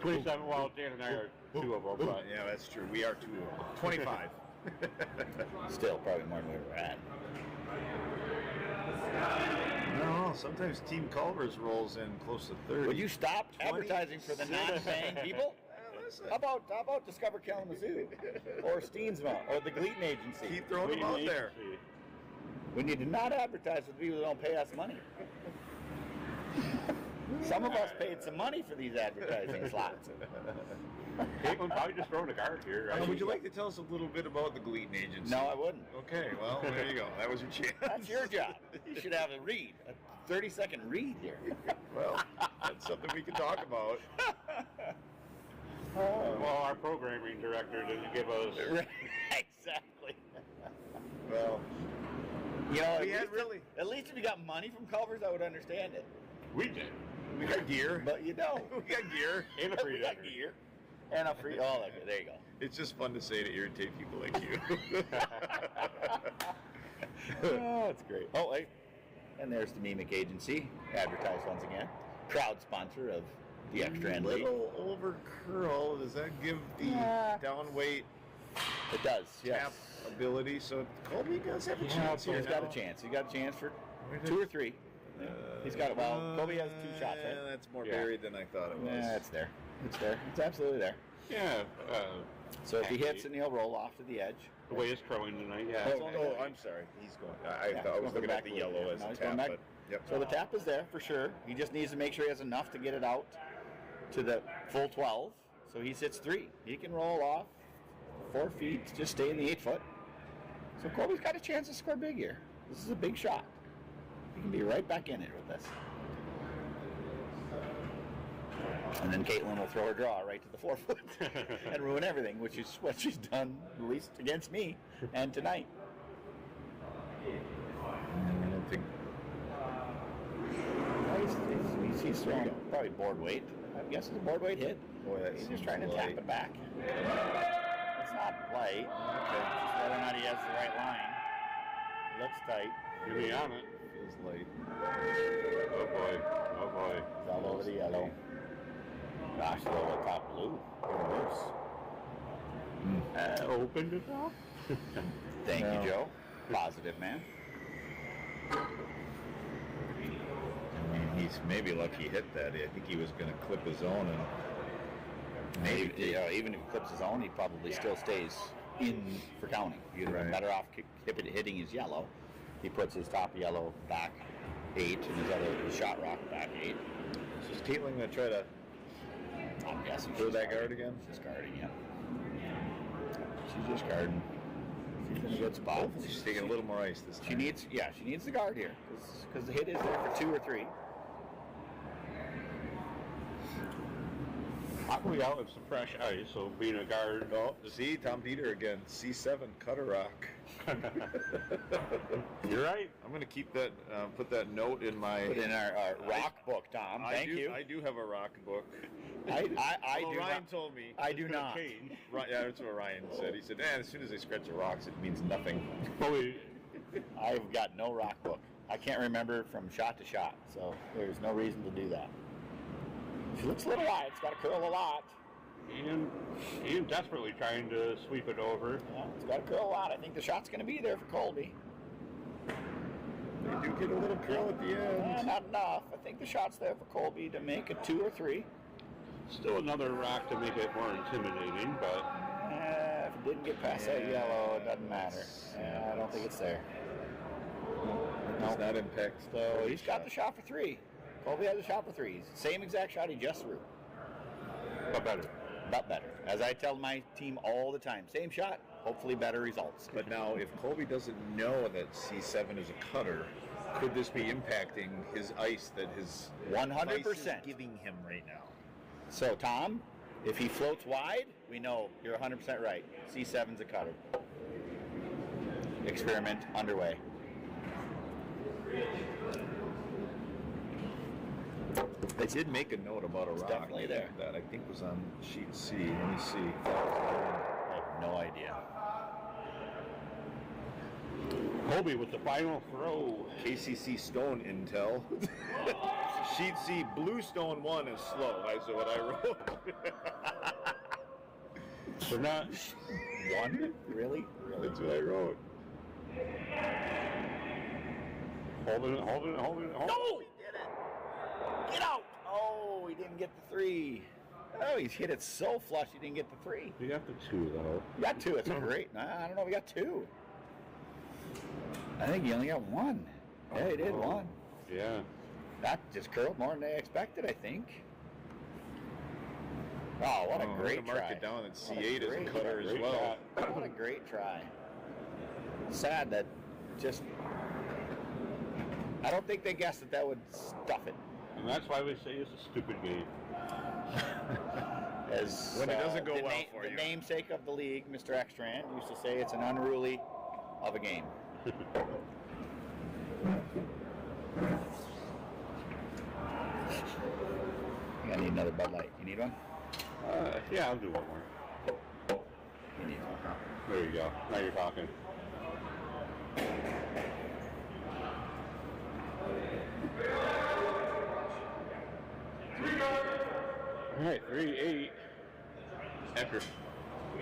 27. Well, Dan and I are two of them, but Yeah, that's true. We are 2 of them. 25. Still probably more than we were at. No, sometimes Team Culver's rolls in close to 30. Would you stop advertising for the non-paying people? Listen, How about Discover Kalamazoo or Steensma or the Gleaton Agency? keep throwing them out there. We need to not advertise with people who don't pay us money. Some of us paid some money for these advertising slots. Caitlin probably just throwing a guard here, right? Would you like to tell us a little bit about the Gleaton Agency? No, I wouldn't. Okay, well, there you go. That was your chance. That's your job. You should have a read, a 30-second read here. Well, that's something we can talk about. Well, our programming director didn't give us. Exactly. Well, You know, we had really. at least if you got money from Culver's, I would understand it. We did. We got gear. But you don't. We got gear. And a free We got record. gear. And a free. Oh, okay, there you go. It's just fun to say to irritate people like you. Oh, that's great. Oh, wait. And there's the Mimic Agency, advertised once again. Proud sponsor of the Extra End League. Little over curl. Does that give the down weight It does, yes. tap ability? So Colby does have a chance here. He's got a chance. He's got a chance for 2 or 3. He's got it. Well, Kobe has 2 shots, right? That's more Yeah. buried than I thought it was. Yeah, it's there. It's there. It's absolutely there. Yeah. So if he hits, and he'll roll off to the edge. The way it's curling tonight, yeah. Oh, I'm sorry. He's going. I Yeah, thought I was going looking at back the to yellow it. as No, a he's going tap, back. but yep. So the tap is there for sure. He just needs to make sure he has enough to get it out to the full 12. So he sits 3. He can roll off 4 feet, just stay in the 8 foot. So Colby's got a chance to score big here. This is a big shot. He can be right back in it with this. And then Caitlin will throw her draw right to the 4 foot and ruin everything, which is what she's done, at least against me and tonight. I don't think. He's throwing probably board weight. I guess it's a board weight hit. Boy, that He's seems just trying to tap light. it back. It's not light. Okay. It's just whether or not he has the right line. It looks tight. Give me on it. Feels light. Oh boy. Oh boy. It's all over the yellow. Gosh, the over the top blue. Even worse. Opened it up. Thank No. you, Joe. Positive man. I mean, he's maybe lucky he hit that. I think he was going to clip his own, and maybe Even if he clips his own, he probably still stays in for counting. He'd have been Right. better off hitting his yellow. He puts his top yellow back 8 and his shot rock back 8. So is Caitlin going to try to I'm guessing throw she's that guarding. guard again? She's guarding, yeah. She's just guarding. She's in a good spot. Hopefully she's taking a little more ice this time. She needs the guard here because the hit is there for 2 or 3. Probably out with some fresh ice, so being a guard. Oh, see, Tom Dieter again. C7, cutter rock. You're right. I'm going to keep that, put that note in my... Put in our rock book, Tom. Thank you. I do have a rock book. I Well, do Ryan not. told me. I do It's gonna not. change. Yeah, that's what Ryan said. He said, as soon as they scratch the rocks, it means nothing. Probably. I've got no rock book. I can't remember from shot to shot, so there's no reason to do that. She looks a little wide. It's got to curl a lot. Ian desperately trying to sweep it over. Yeah, it's got to curl a lot. I think the shot's going to be there for Colby. They do get a little curl at the end. Not enough. I think the shot's there for Colby to make it 2 or 3. Still another rock to make it more intimidating, but If it didn't get past that yellow, it doesn't matter. I don't think it's there. It does not impact. So he's got the shot for 3. Colby has a shot for 3. Same exact shot he just threw. but better. But better. As I tell my team all the time, same shot, hopefully better results. But now, if Colby doesn't know that C7 is a cutter, could this be impacting his ice that his 100%. ice is giving him right now? So, Tom, if he floats wide, we know you're 100% right. C7's a cutter. Experiment underway. I did make a note about a rock definitely there. that I think was on sheet C. Let me see. If that was no idea. Kobe with the final throw. KCC Stone Intel. Sheet C Bluestone 1 is slow. That's what I wrote. They're not. One? Really? That's what I wrote. Holding it. No! He did it! Get out! Oh, he didn't get the 3. Oh, he's hit it so flush he didn't get the 3. You got the 2 though. You got 2. It's great. I don't know. We got 2. I think he only got 1. Yeah, he did 1. Yeah. That just curled more than I expected, I think. Oh, what a great try. Mark it down at C8 as a cutter as well. What a great try. Sad that just... I don't think they guessed that would stuff it. And that's why we say it's a stupid game. As when it doesn't go well for you. The namesake of the league, Mr. Ekstrand, used to say it's an unruly of a game. I need another Bud Light. You need one? Yeah, I'll do one more. You need one. There you go. Now you're talking. All right, 3-8.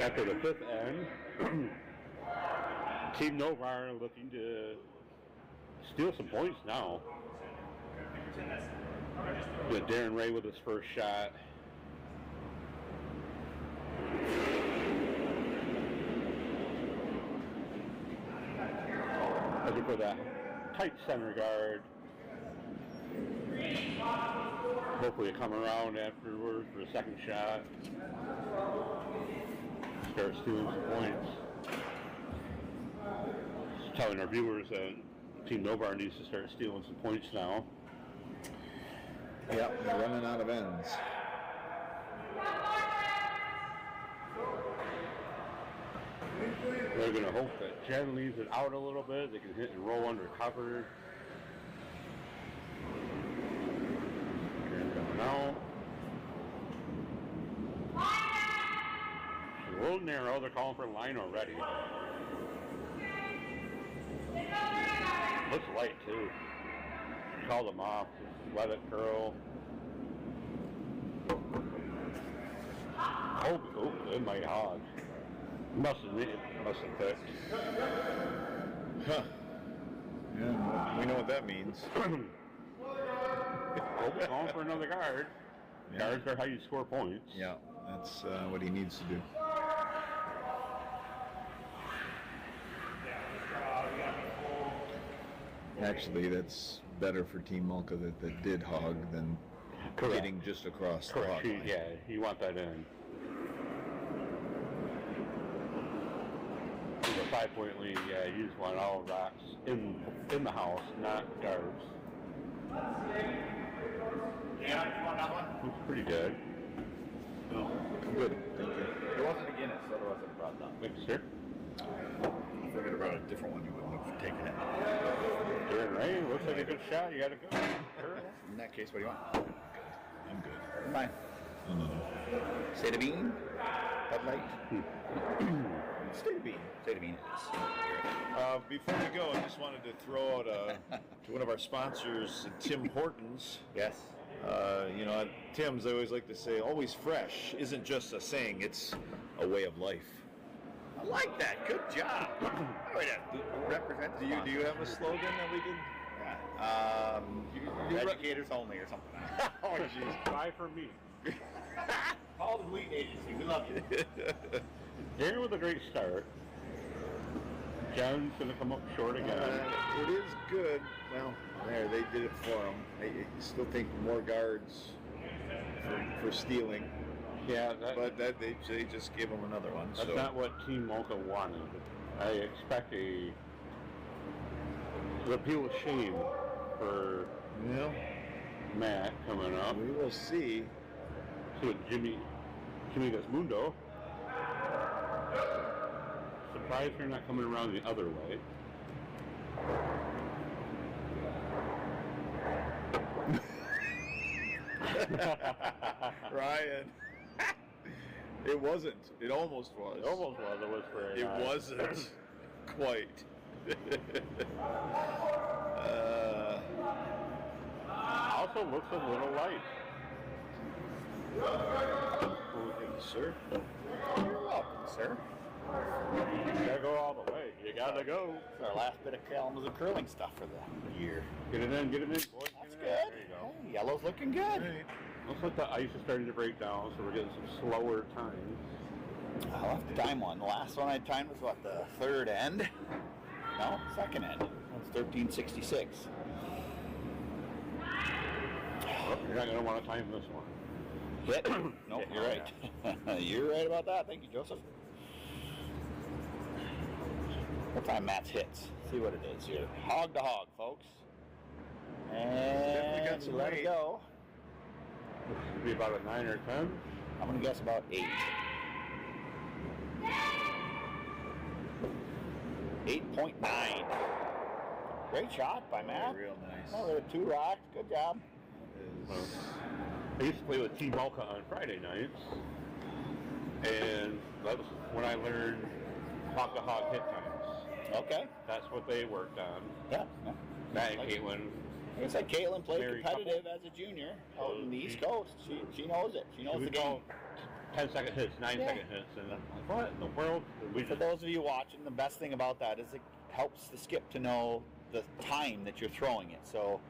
After the 5th end, Team Novar looking to steal some points now. With Darren Ray with his first shot. Looking for that tight center guard. Hopefully come around afterwards for a second shot. Start stealing some points. Just telling our viewers that Team Novar needs to start stealing some points now. Yep, they're running out of ends. They're going to hope that Jen leaves it out a little bit. They can hit and roll under cover. Coming out. A little narrow. They're calling for line already. Looks light too. Call them off. Just let it curl. Oh, it might hog. Must have picked. Huh. Yeah, we know what that means. Going for another guard. Yeah. Guards are how you score points. Yeah, that's what he needs to do. Actually, that's better for Team Malka that did hog than getting just across the hog line. Yeah, you want that in. For the 5-point lead, yeah, you just want all rocks in the house, not guards. Yeah, you want that one? Looks pretty good. No, good. Thank you. It wasn't a Guinness, otherwise I'd have brought that. Thanks, sir. If I could have brought a different one, you wouldn't have taken it. Darren Ray, looks like a good shot. You got to go. In that case, what do you want? I'm good. Never mind. No. State Bean? Bud Light? State Bean. State Bean it is. Before we go, I just wanted to throw out to one of our sponsors, Tim Hortons. Yes. At Tim's, I always like to say, always fresh isn't just a saying, it's a way of life. I like that. Good job. Represent. Do you have a slogan that we can? Yeah. Educators only or something. Oh, jeez. Buy for me. Call the Wheat Agency. We love you. Darren with a great start. John's going to come up short again. It is good. Well, there, they did it for him. I still think more guards for stealing. Yeah, but they just gave him another one. That's not what Team Malta wanted. I expect a appeal of shame for Matt coming up. We will see. So Jimmy Gasmundo. Surprised you're not coming around the other way. Ryan. It wasn't. It almost was. It almost was. It was for It wasn't quite. Also looks a little light. Sir. You're welcome, sir. You gotta go all the way. You gotta go. It's our last bit of Kalamazoo curling stuff for the year. Get it in, boys. That's Get it in. good. There you go. Hey, yellow's looking good. Looks like the ice is starting to break down, so we're getting some slower times. I'll have to time one. The last one I timed was what, the third end? No, second end. That's 1366. Well, you're not going to want to time this one. Hit? Nope, you're right. You're right about that. Thank you, Joseph. We'll time Matt's hits. See what it is here. Hog to hog, folks. Definitely got And some let weight. it go. This should be about a 9 or 10. I'm going to guess about 8. 8.9. Great shot by Matt. Real nice. Oh, there are 2 rocks. Good job. I used to play with Team Malka on Friday nights, and that was when I learned hog to hog hit times. Okay. That's what they worked on. Yeah. Matt and Caitlin. Like I said, Caitlin played Married competitive as a junior out in the East Coast. She knows it. She knows We the game. call 10-second hits, 9-second hits, and I'm like, what in the world? We For just those of you watching, the best thing about that is it helps the skip to know the time that you're throwing it. So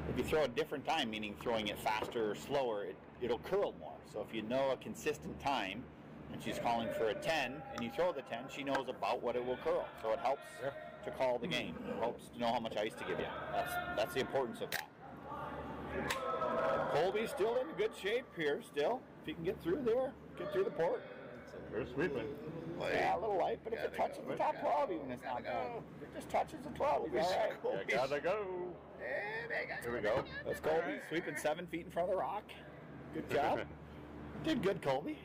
if you throw a different time, meaning throwing it faster or slower, it'll curl more. So if you know a consistent time, and she's calling for a 10, and you throw the 10, she knows about what it will curl. So it helps to call the game. It helps to know how much ice to give you. That's the importance of that. Colby's still in good shape here still. If you can get through there, get through the port. they're sweeping. Yeah, a little light, but if it touches the top 12 even, it's not bad. If it just touches the 12, it's all right. You gotta go. Here we go. That's Colby sweeping 7 feet in front of the rock. Good job. Did good, Colby.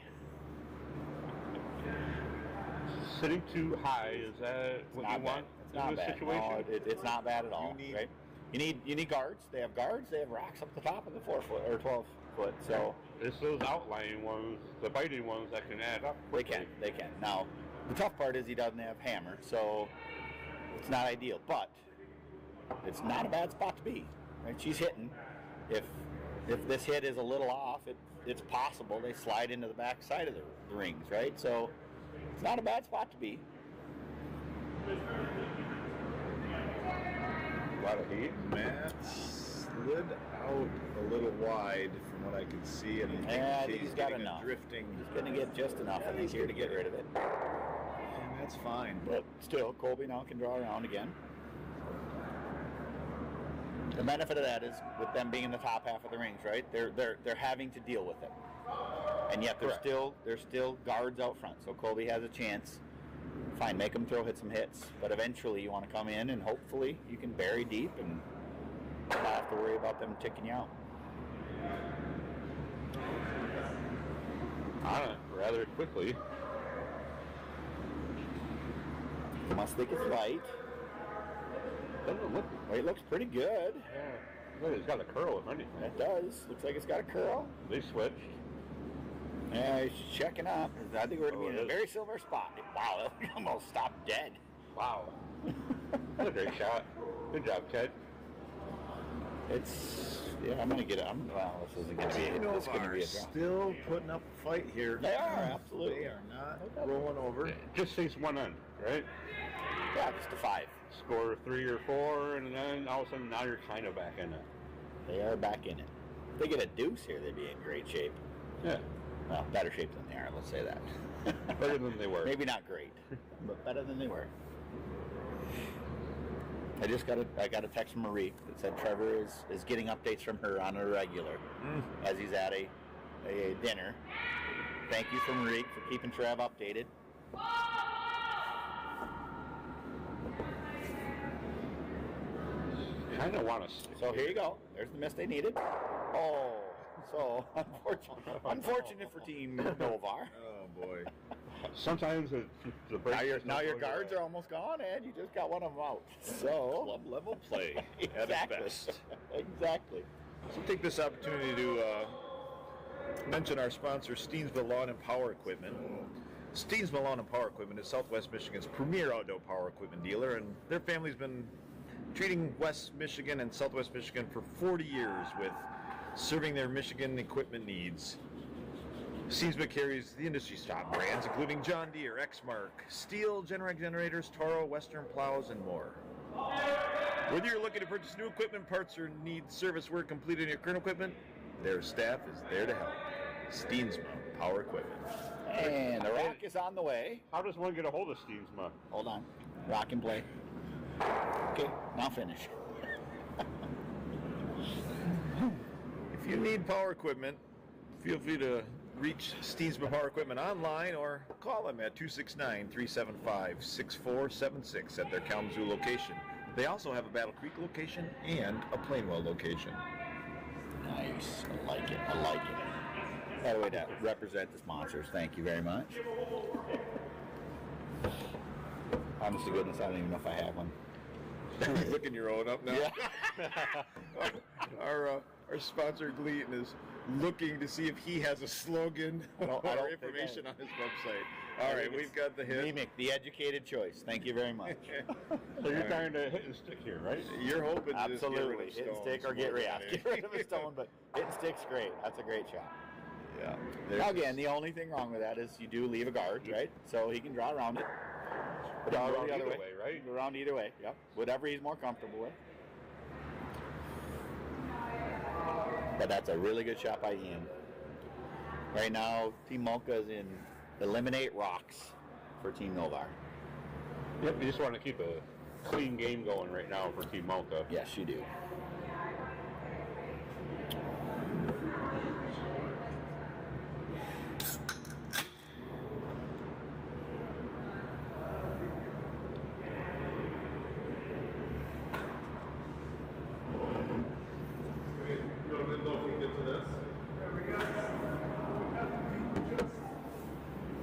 Sitting too high, is that what you want It's not in this bad. situation? No, it's not bad at all. need- right? You need guards. They have guards. They have rocks up the top of the 4 foot or 12 foot. So It's those outlying ones, the biting ones that can add up. they can. Now, the tough part is he doesn't have hammer, so it's not ideal. But it's not a bad spot to be. Right? She's hitting. If this hit is a little off, it's possible they slide into the back side of the rings, right? So it's not a bad spot to be. A lot of heat. Matt slid out a little wide from what I could see, and I think he's got getting a enough. drifting. He's going to get just enough, I think, here to get rid of it. And that's fine. But still, Colby now can draw around again. The benefit of that is, with them being in the top half of the rings, right? They're having to deal with it, and yet there's still guards out front. So Colby has a chance. Fine, make them hit some hits, but eventually you want to come in and hopefully you can bury deep and not have to worry about them ticking you out. On it rather quickly. You must think it's light. Doesn't look. Well, it looks pretty good. Yeah. Look, it's got a curl, if anything. It does. Looks like it's got a curl. They switched. Yeah, he's checking up. I think we're going to be in a it is. very silver spot. Wow, that almost stopped dead. Wow. That's a great shot. Good job, Ted. I'm going to get it. Well, this isn't going to be a Are draw. still putting up a fight here. They are, absolutely. They are not rolling over. Just takes one end, right? Yeah, just a 5. Score 3 or 4, and then all of a sudden now you're kind of back in it. They are back in it. If they get a deuce here, they'd be in great shape. Yeah. Well, better shape than they are, let's say that. Better than they were. Maybe not great, but better than they were. I got a text from Marie that said Trevor is getting updates from her on a regular as he's at a dinner. Thank you for Marie for keeping Trev updated. Kind of want to. So here you go. There's the miss they needed. Oh, so unfortunate for Team Novar. Oh boy. Sometimes the break. Now your guards are almost gone, and you just got one of them out. So Club level play at its exactly, best. exactly. So take this opportunity to mention our sponsor, Steensville Lawn and Power Equipment. Steensville Lawn and Power Equipment is Southwest Michigan's premier outdoor power equipment dealer, and their family's been treating West Michigan and Southwest Michigan for 40 years with serving their Michigan equipment needs. Steensville carries the industry's top brands, including John Deere, Exmark, Steel, Generac generators, Toro, Western plows, and more. Whether you're looking to purchase new equipment, parts, or need service work completed in your current equipment, their staff is there to help. Steensma Power Equipment. And the rock is on the way. How does one get a hold of Steensma? Hold on. Rock and play. Okay, now finish. If you need power equipment, feel free to reach Steensma Power Equipment online or call them at 269-375-6476 at their Kalamazoo location. They also have a Battle Creek location and a Plainwell location. Nice. I like it. I like it. By the way, to represent the sponsors, thank you very much. Honest to goodness, I don't even know if I have one. You're looking your own up now. Yeah. Our sponsor Gleaton is looking to see if he has a slogan I don't or think information I- on his website. All right, we've got the hit. Mimic, the educated choice. Thank you very much. So you're trying to hit and stick here, right? You're hoping to just get rid Absolutely. of Hit and stones stick or more get rid, than yeah, anything. get rid of a stone, but hit and stick's great. That's a great shot. Yeah. Now, again, the only thing wrong with that is you do leave a guard, right? So he can draw around it. But Draw I'll go around the other either way. way, right? Go around either way, yep. Whatever he's more comfortable with. But that's a really good shot by Ian. Right now, Team Mocha is in eliminate rocks for Team Novar. Yep, you just want to keep a clean game going right now for Team Malta. Yes, you do.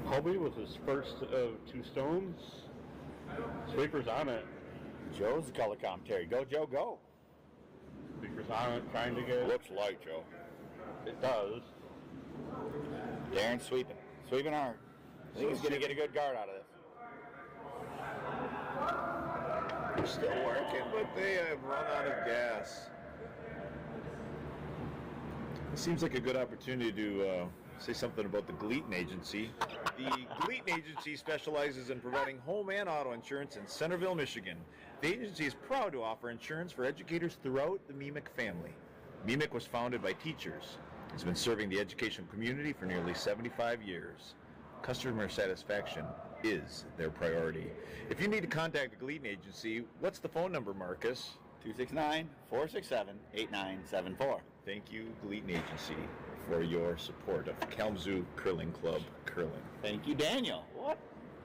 Colby with his first of 2 stones. Sweeper's on it. Joe's the color commentary. Go, Joe, go. Sweeper's on it, trying to get. Looks light, Joe. It does. Darren's sweeping. Sweeping hard. I think he's going to get a good guard out of this. They're still working, but they have run out of gas. It seems like a good opportunity to say something about the Gleaton Agency. The Gleaton Agency specializes in providing home and auto insurance in Centerville, Michigan. The agency is proud to offer insurance for educators throughout the Mimic family. Mimic was founded by teachers. It's been serving the education community for nearly 75 years. Customer satisfaction is their priority. If you need to contact the Gleaton Agency, what's the phone number, Marcus? 269-467-8974. Thank you, Gleaton Agency, for your support of Kalamazoo Curling Club Curling. Thank you, Daniel.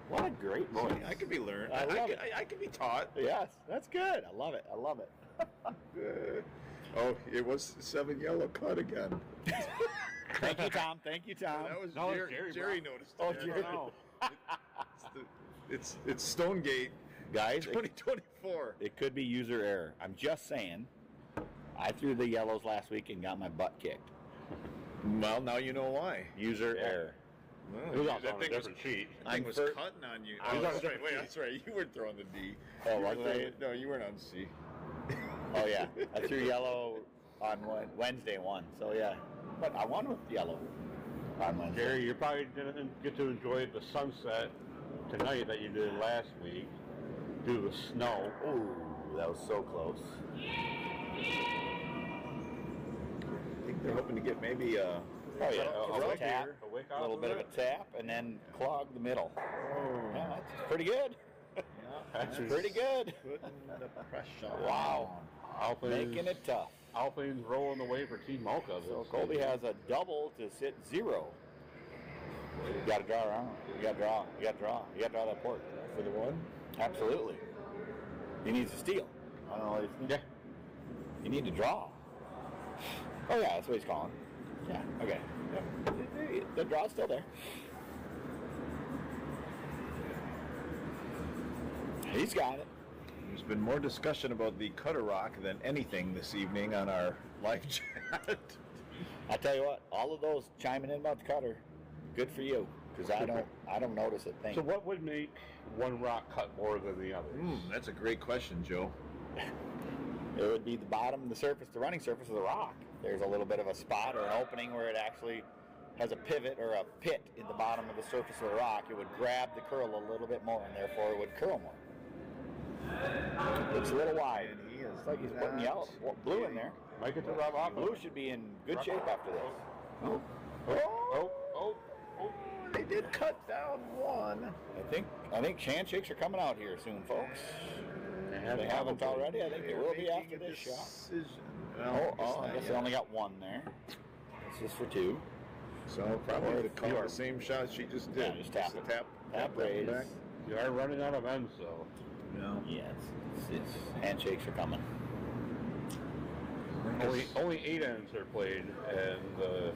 What a great voice. I could be learned. I love it. I can be taught. Yes, that's good. I love it. I love it. Oh, it was 7 yellow cut again. Thank you, Tom. Thank you, Tom. That was No, Jerry. Jerry Noticed. Oh, it. Jerry. No. It's Stonegate Guys, 2024. it could be user error. I'm just saying. I threw the yellows last week and got my butt kicked. Well, now you know why. User error. It was also that on a thing was, different sheet. thing was first- cutting on you. I was Oh, on that's a right. Wait, different that's right. You weren't throwing the D. Oh, You were wasn't I? throwing- No, you weren't on C. Oh, yeah. I threw yellow on Wednesday one. So, yeah. But I won with yellow on Wednesday. Jerry, you're probably going to get to enjoy the sunset tonight that you did last week due to the snow. Ooh, that was so close. I think they're hoping to get maybe Oh, yeah. a A rub tap, here. A wick a off little of bit of it? a tap, and then clog the middle. Yeah, that's pretty good. That's pretty good. Putting the pressure. Wow. Alphane's, Making it tough. Alphane's rolling away for Team Malta. So Colby has a double to sit 0. You got to draw around. You got to draw. You got to draw. You got to draw that port. For the one? Absolutely. He needs to steal. I don't know what he's. Yeah. You need to draw. Oh yeah, that's what he's calling. Yeah. Okay. Yep. The draw's still there. He's got it. There's been more discussion about the cutter rock than anything this evening on our live chat. I tell you what, all of those chiming in about the cutter, good for you, because I don't notice a thing. So what would make one rock cut more than the other? That's a great question, Joe. It would be the bottom, the surface, the running surface of the rock. There's a little bit of a spot or an opening where it actually has a pivot or a pit in the bottom of the surface of the rock. It would grab the curl a little bit more, and therefore it would curl more. It's a little wide. It's like he's putting yellow, blue in there. Might get to rub off. Blue should be in good shape after this. Oh. They did cut down one. I think handshakes are coming out here soon, folks. If they haven't already, I think they will be after this shot. I guess they only got one there. This is for two. So probably the same shot she just did. Yeah, just tap it. Tap raise. back. You are running out of ends, so. No. Yes, handshakes are coming. Only 8 ends are played in the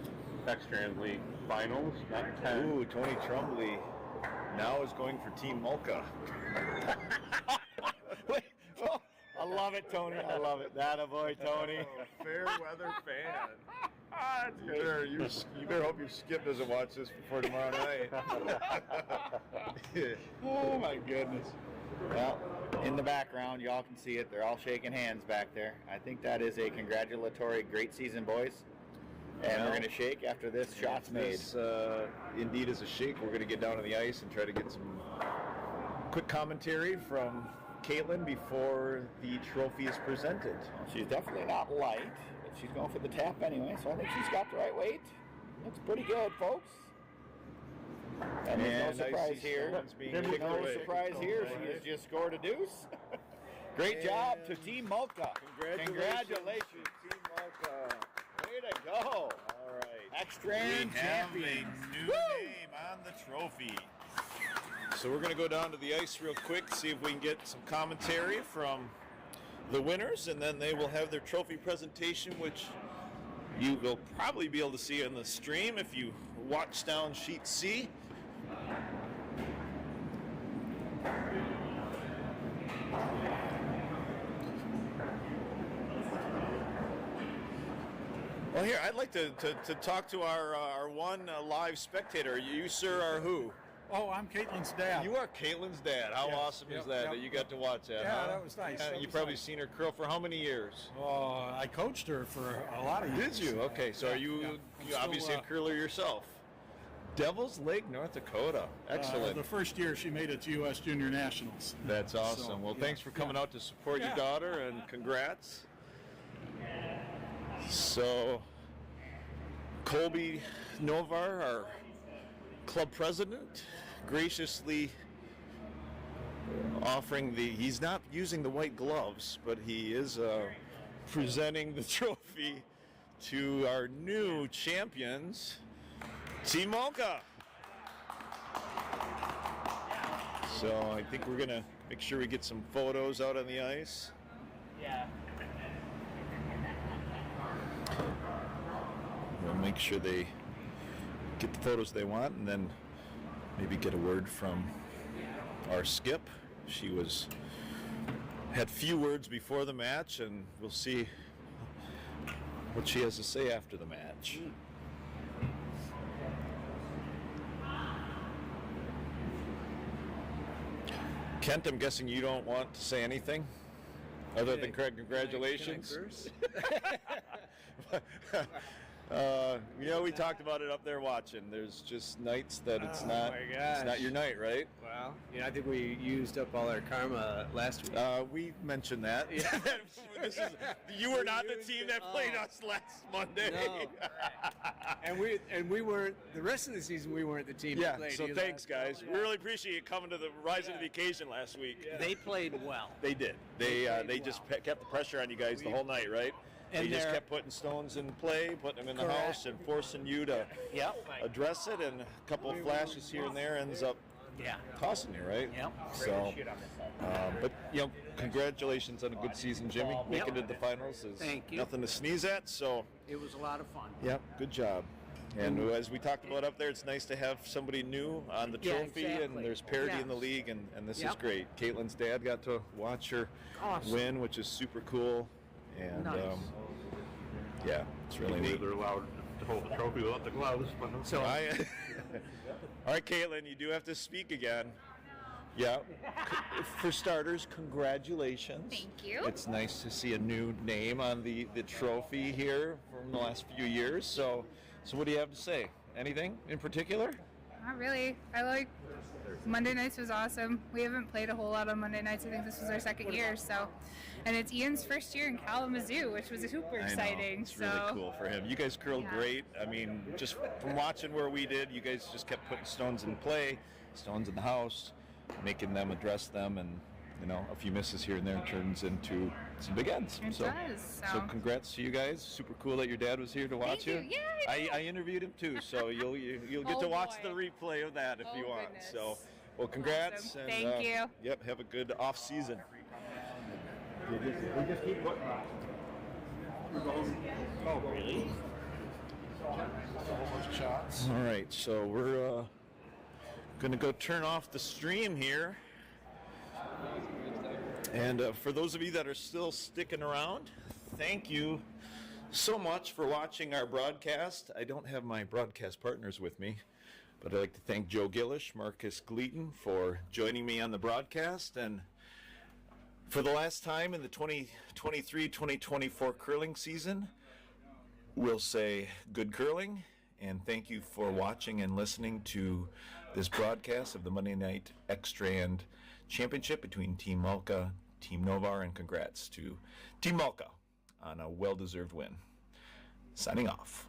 X-Trans League finals, not 10. Ooh, Tony Trumbley now is going for Team Mocha. I love it, Tony. I love it. That boy, Tony. Fair weather fan. Sure, you better hope your Skip doesn't watch this before tomorrow night. Oh my goodness. Well, in the background, y'all can see it. They're all shaking hands back there. I think that is a congratulatory great season, boys. And we're going to shake after this shot's made. This indeed is a shake. We're going to get down on the ice and try to get some quick commentary from Caitlin before the trophy is presented. She's definitely not light, but she's going for the tap anyway, so I think she's got the right weight. Looks pretty good, folks. And there's no surprise here. No surprise here. She has just scored a deuce. Great job to Team Mocha. Congratulations, Team Mocha. Way to go. All right. X-Trans We have champion. a new name on the trophy. So we're going to go down to the ice real quick, see if we can get some commentary from the winners, and then they will have their trophy presentation, which you will probably be able to see on the stream if you watch down sheet C. Well, here, I'd like to talk to our one live spectator. You, sir, are who? Oh, I'm Caitlin's dad. You are Caitlin's dad. How awesome is that you got to watch that? Yeah, that was nice. You've probably seen her curl for how many years? Oh, I coached her for a lot of years. Did you? Okay, so are you obviously a curler yourself? Devil's Lake, North Dakota. Excellent. The first year she made it to U.S. Junior Nationals. That's awesome. Well, thanks for coming out to support your daughter, and congrats. So, Colby Novar, our club president, graciously offering he's not using the white gloves, but he is presenting the trophy to our new champions, Team Mocha. So I think we're gonna make sure we get some photos out on the ice. Yeah. We'll make sure they get the photos they want, and then maybe get a word from our skip. She had few words before the match, and we'll see what she has to say after the match. Kent, I'm guessing you don't want to say anything other than congratulations. We talked about it up there watching. There's just nights that it's not your night, right? Well, I think we used up all our karma last week. We mentioned that. Yeah. You were not the team that played us last Monday. No. and we weren't the rest of the season. We weren't the team. Yeah. That played So thanks, guys. We really appreciate you coming to the rise to the occasion last week. Yeah. They played well. They did. They just kept the pressure on you guys the whole night, right? And they just kept putting stones in play, putting them in the house, and forcing you to address it. And a couple of flashes here and there ends up tossing you, right? Yep. So, but congratulations on a good season, Jimmy. Making it to the finals is nothing to sneeze at. So it was a lot of fun. Yep, good job. And as we talked about up there, it's nice to have somebody new on the trophy, and there's parity in the league, and this is great. Caitlin's dad got to watch her win, which is super cool. And nice. It's really neat. They're allowed to hold the trophy without the gloves. But So all right, Caitlin, you do have to speak again. Yeah. For starters, congratulations. Thank you. It's nice to see a new name on the trophy here from the last few years. So what do you have to say? Anything in particular? Not really. I like Monday nights was awesome. We haven't played a whole lot on Monday nights. I think this was our second year, so. And it's Ian's first year in Kalamazoo, which was super exciting. It's really cool for him. You guys curled great. I mean, just from watching where we did, you guys just kept putting stones in play, stones in the house, making them address them, and a few misses here and there turns into some big ends. It does. So congrats to you guys. Super cool that your dad was here to watch Thank you. Yeah, I interviewed him too, so you'll get to watch the replay of that if you want. Goodness. So, well, congrats. Awesome. And, Thank you. Yep, have a good off season. We just keep putting Oh, really? Shots. All right, so we're gonna go turn off the stream here. And for those of you that are still sticking around, thank you so much for watching our broadcast. I don't have my broadcast partners with me, but I'd like to thank Joe Gillish, Marcus Gleaton for joining me on the broadcast. And for the last time in the 2023-2024 curling season, we'll say good curling, and thank you for watching and listening to this broadcast of the Monday Night X-Strand Championship between Team Malka, Team Novar, and congrats to Team Malka on a well-deserved win. Signing off.